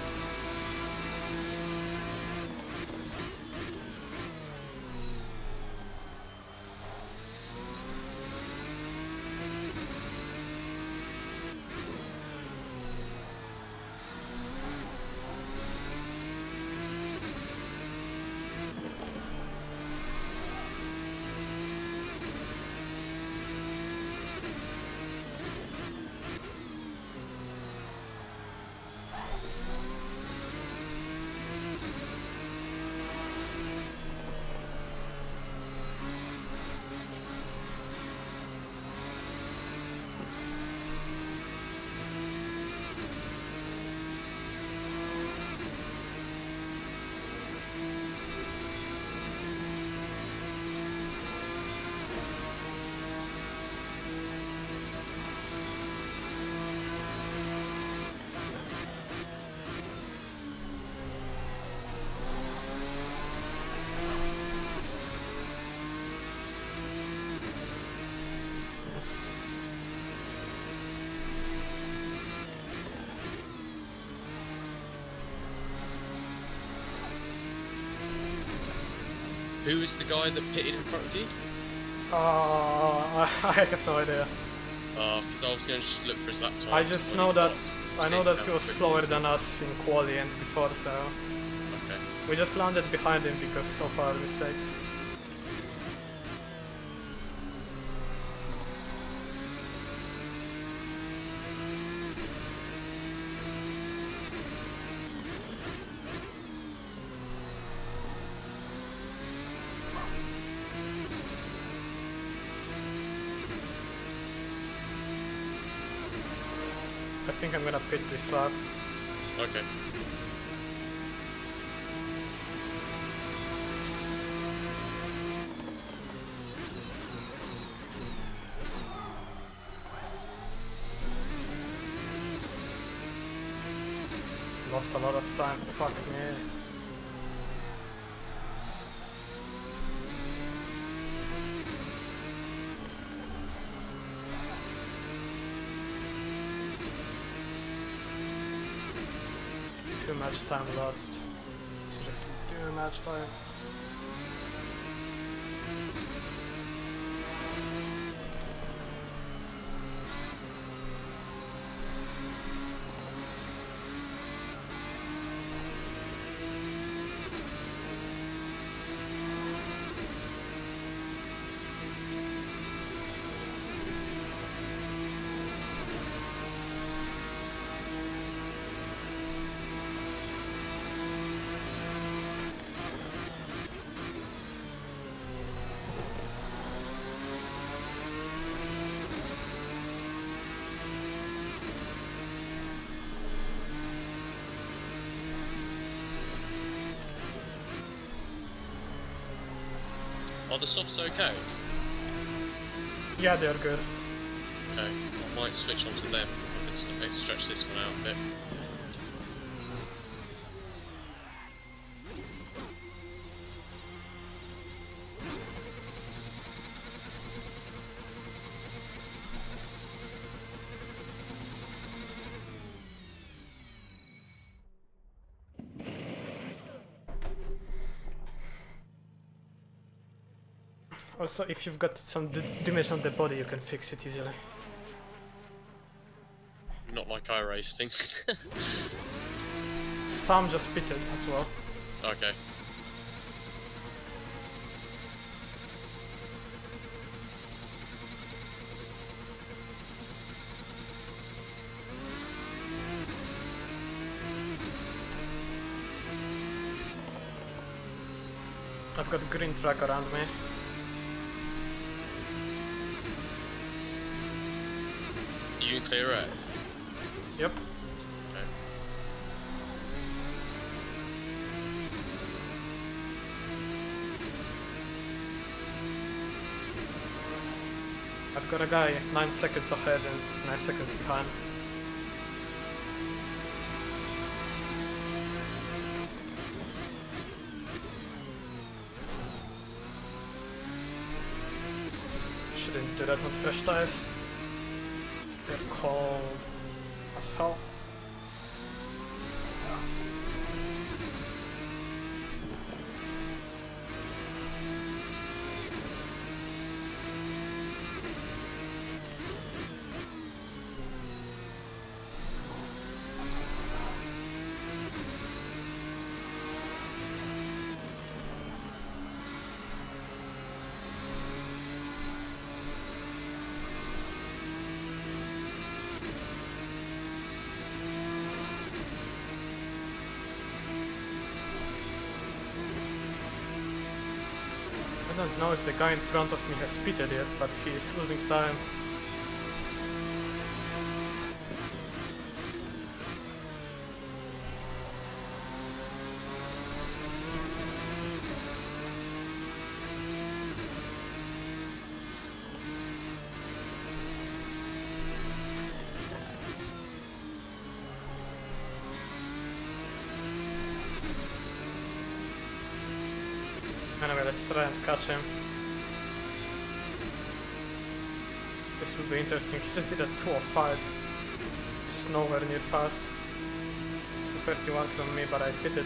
Who was the guy that pitted in front of you?
I have no idea.
Because I was going to just look for his lap time.
I just know that he was slower than us in quali and before, so
Okay.
we just landed behind him because of our mistakes. I think I'm gonna pit this lap.
Okay.
Lost a lot of time, fuck me. too much time lost. Seriously, too much time.
Are the softs okay?
Yeah, they're good.
Okay, I might switch onto them. Let's stretch this one out a bit.
Also, if you've got some damage on the body, you can fix it easily.
Not like I racing.
Some just pitted as well.
Okay.
I've got green track around me.
You can clear it?
Yep.
Okay.
I've got a guy 9 seconds ahead and 9 seconds behind. Shouldn't do that on fresh tires. They're cold as hell. I don't know if the guy in front of me has pitted yet, but he is losing time. Anyway, let's try and catch him. This will be interesting. He just did a 205. It's nowhere near fast. 231 from me, but I pitted.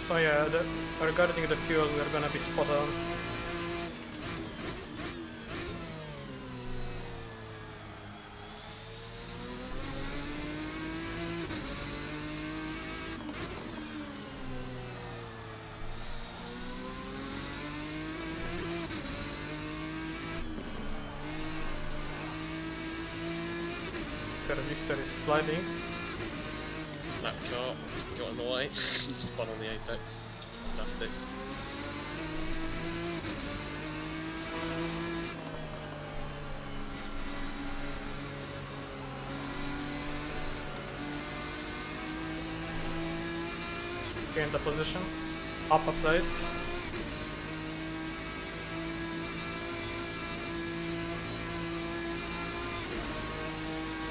So yeah, regarding the fuel, we are gonna be spot on. Mr. is sliding.
Lap car got in the way, spun on the apex. Fantastic.
Gain the position. upper place.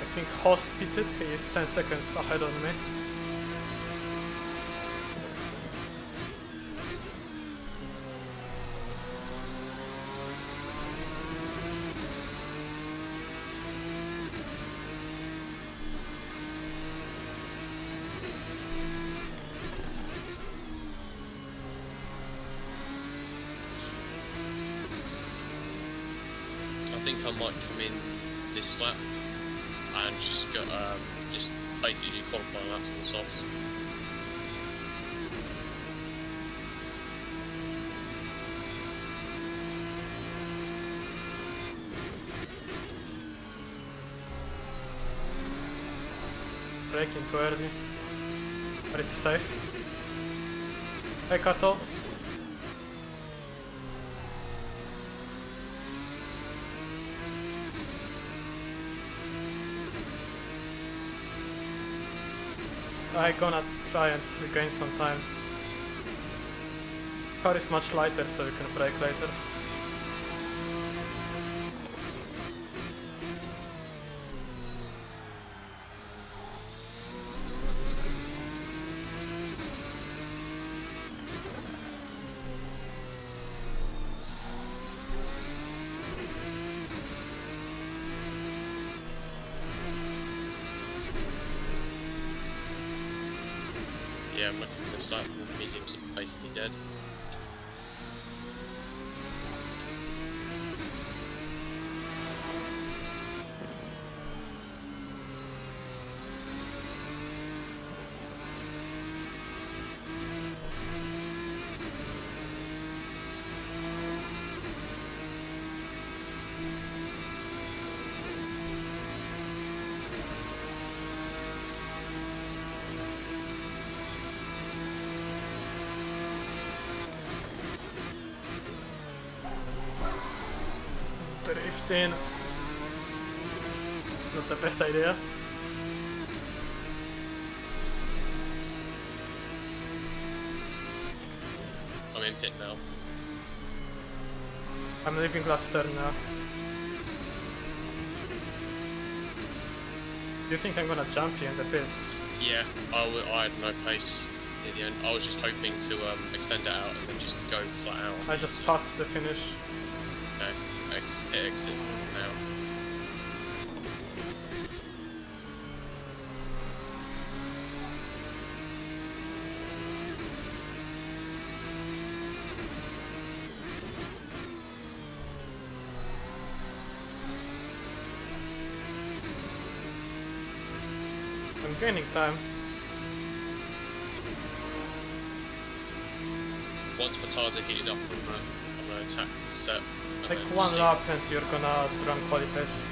I think Horse pitted, he is 10 seconds ahead of me.
I think I might come in this lap and just go, just basically do qualifying laps on the softs.
Braking too early, but it's safe. Hey Cartel. I'm gonna try and regain some time. Car is much lighter, so we can brake later.
Yeah, I'm looking at this lap and the mediums are basically dead.
Drifting. Not the best idea.
I'm in pit now.
I'm leaving last turn now. Do you think I'm gonna jump you in the pits?
Yeah, I had no pace in the end. I was just hoping to extend it out and then just go flat out.
I just passed the finish.
Okay, exit now.
I'm gaining time.
Once my tyres are heated up, I'm gonna attack the set. and
Like
then
one
see-
lap and you're gonna run quali pace.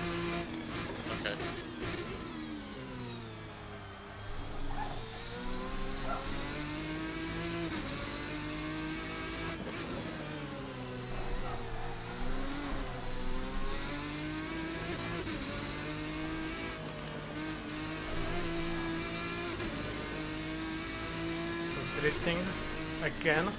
Okay.
So drifting again.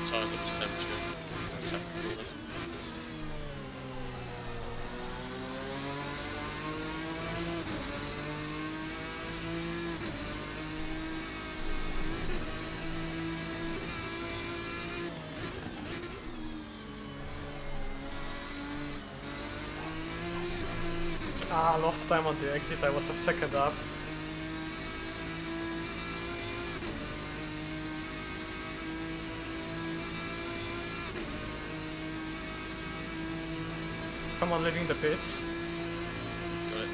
Tyres up to temperature. That's how cool it is.
Ah, lost time on the exit, I was a second up. Someone leaving the pits.
Got it.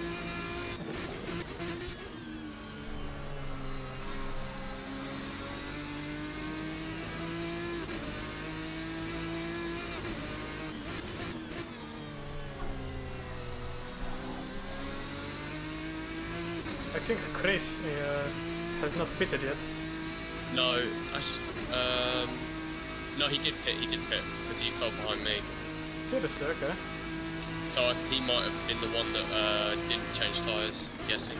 think Chris has not pitted yet.
No, no, he did pit because he fell behind me.
Seriously, okay.
So he might have been the one that didn't change tyres, I'm guessing.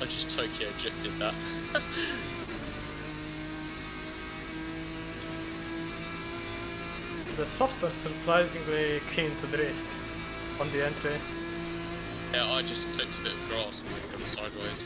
I just Tokyo drifted that.
The software's surprisingly keen to drift on the entry.
Yeah, I just clipped a bit of grass and then got it sideways.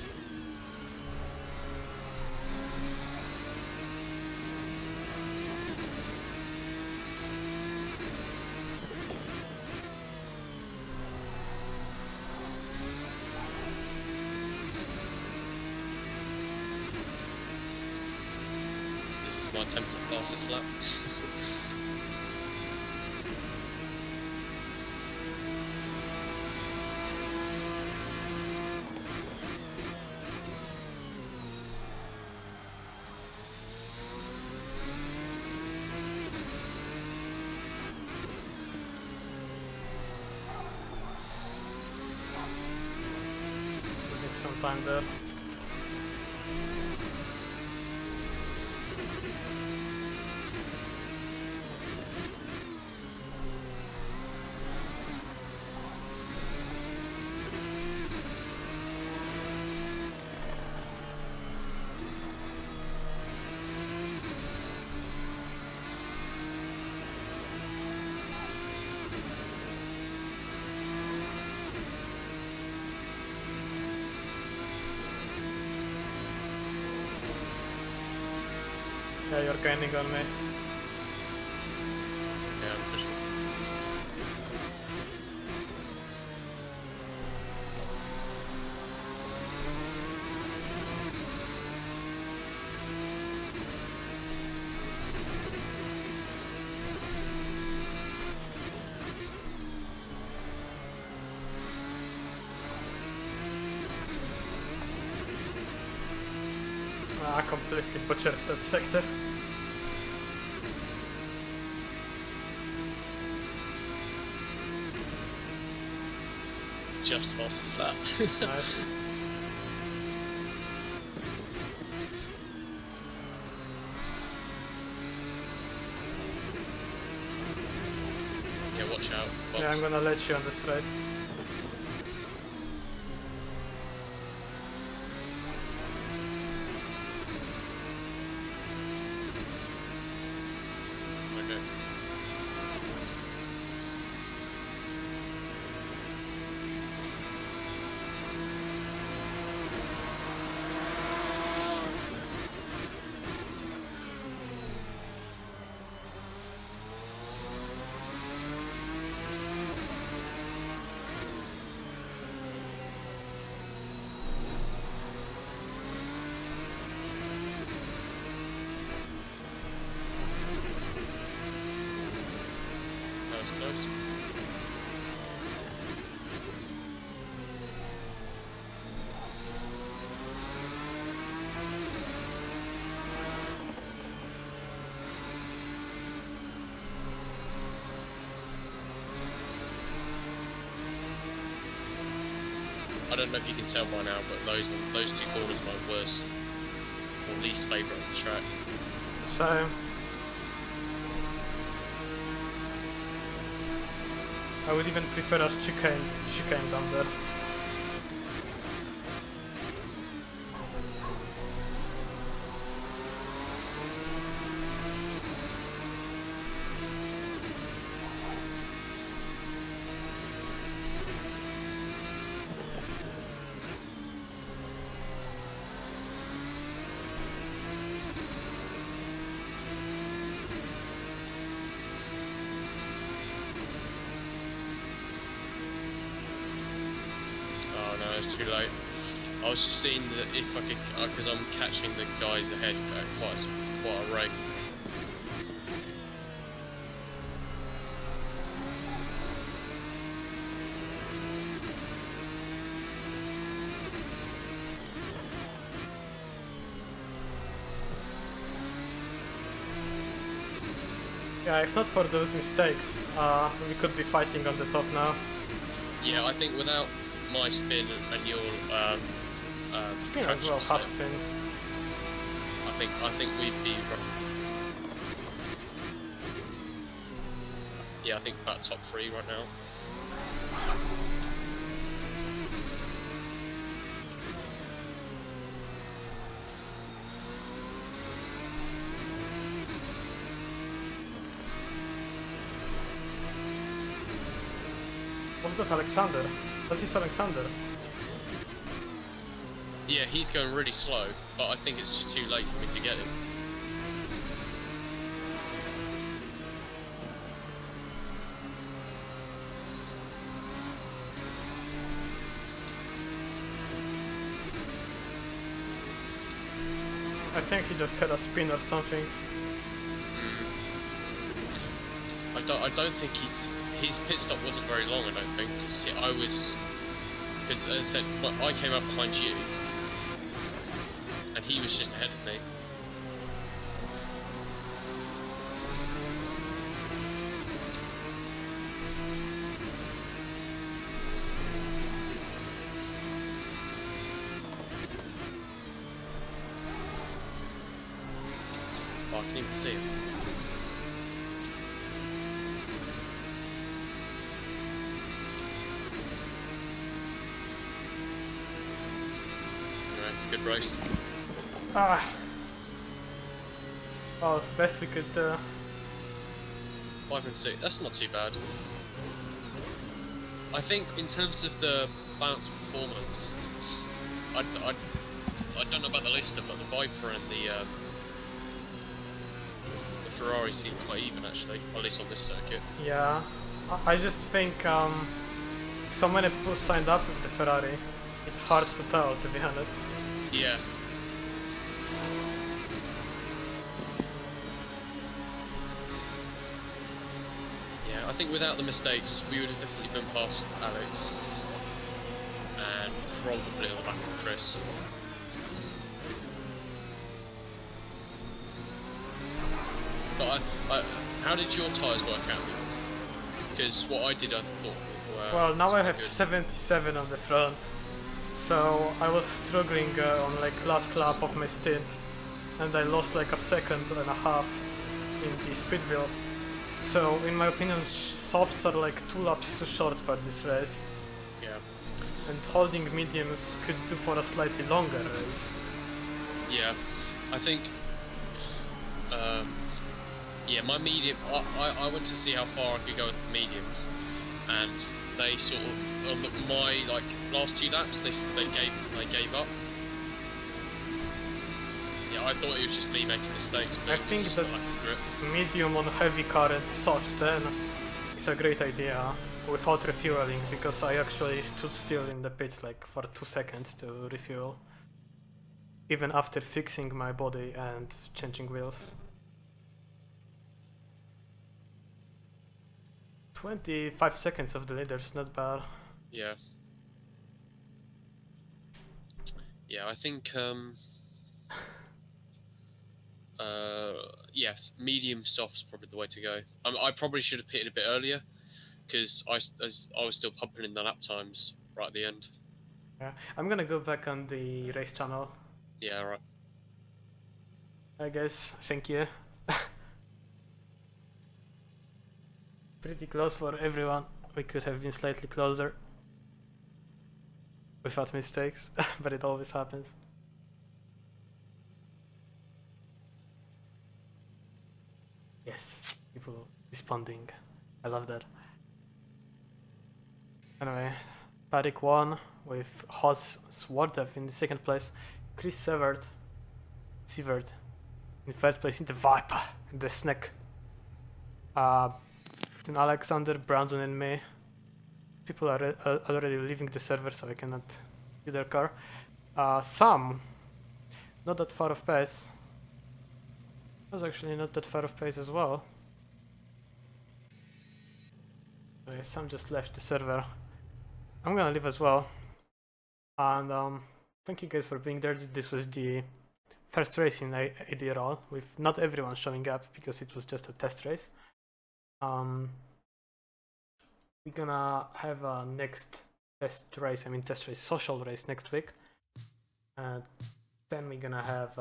This is my attempt at fastest lap.
Losing some time there. Yeah, you're gaining on me.
Yeah, I'm pushing.
I completely butchered that sector.
Just fastest lap.
Nice.
Yeah, watch out. Box.
Yeah, I'm gonna let you on the straight.
Okay. That was close. I I don't know if you can tell by now, but those two corners are my worst or least favourite on the track.
So I would even prefer a chicane down there.
It's too late. I was just seeing that if I could, because I'm catching the guys ahead at quite a rate.
Yeah, if not for those mistakes, we could be fighting on the top now.
Yeah, I think without my spin and your
spin as well, half spin.
I think we'd be. Yeah, I think about top 3 right now.
What's that, Alexander? That is Alexander.
Yeah, he's going really slow, but I think it's just too late for me to get him.
I think he just had a spin or something.
I don't think his pit stop wasn't very long. I don't think because as I said, I came up behind you, and he was just ahead of me. Oh, I can even see him. Good race.
Ah. Oh, best we could.
5 and 6. That's not too bad. I think in terms of the balance of performance, I don't know about the Lister, but the Viper and the Ferrari seem quite even actually, at least on this circuit.
Yeah, I just think so many people signed up with the Ferrari. It's hard to tell, to be honest.
Yeah. Yeah, I think without the mistakes, we would have definitely been past Alex. And probably on the back of Chris. But how did your tyres work out? Because what I did, I thought were...
Well, now I have
good.
77 on the front. So I was struggling on like last lap of my stint, and I lost like a second and a half in the speed wheel. So in my opinion, softs are like 2 laps too short for this race.
Yeah.
And holding mediums could do for a slightly longer race.
Yeah, I think. Yeah, my medium. I went to see how far I could go with mediums, and they sort of on my like last 2 laps they gave up. Yeah, I thought it was just me making mistakes. But
I think that medium on heavy car and soft then is a great idea without refueling, because I actually stood still in the pits like for 2 seconds to refuel, even after fixing my body and changing wheels. 25 seconds of the leaders, not bad.
Yeah. Yeah, I think yes, medium soft's probably the way to go. I probably should have pitted a bit earlier, because I was still pumping in the lap times right at the end.
Yeah, I'm gonna go back on the race channel.
Yeah, alright.
I guess. Thank you. Pretty close for everyone. We could have been slightly closer without mistakes, but it always happens. Yes, people responding. I love that. Anyway, Paddock won with Haas Swardev in the second place. Chris Severt in first place in the Viper, in the Snack. Then Alexander, Brandon and me. People are already leaving the server, so I cannot use their car. Sam, not that far off pace. Was actually not that far off pace as well. Okay, Sam just left the server. I'm gonna leave as well. And thank you guys for being there. This was the first race in ADRL, with not everyone showing up because it was just a test race. We're gonna have a next test race, social race next week. And then we're gonna have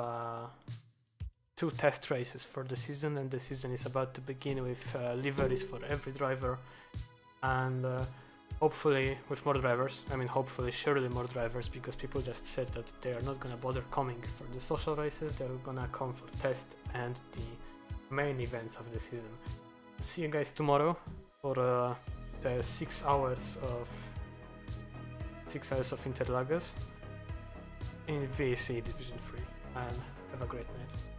2 test races for the season, and the season is about to begin with liveries for every driver, and hopefully with more drivers. Hopefully, surely more drivers, because people just said that they are not gonna bother coming for the social races. They're gonna come for test and the main events of the season. See you guys tomorrow for the 6 hours of Interlagos in VC Division 3, and have a great night.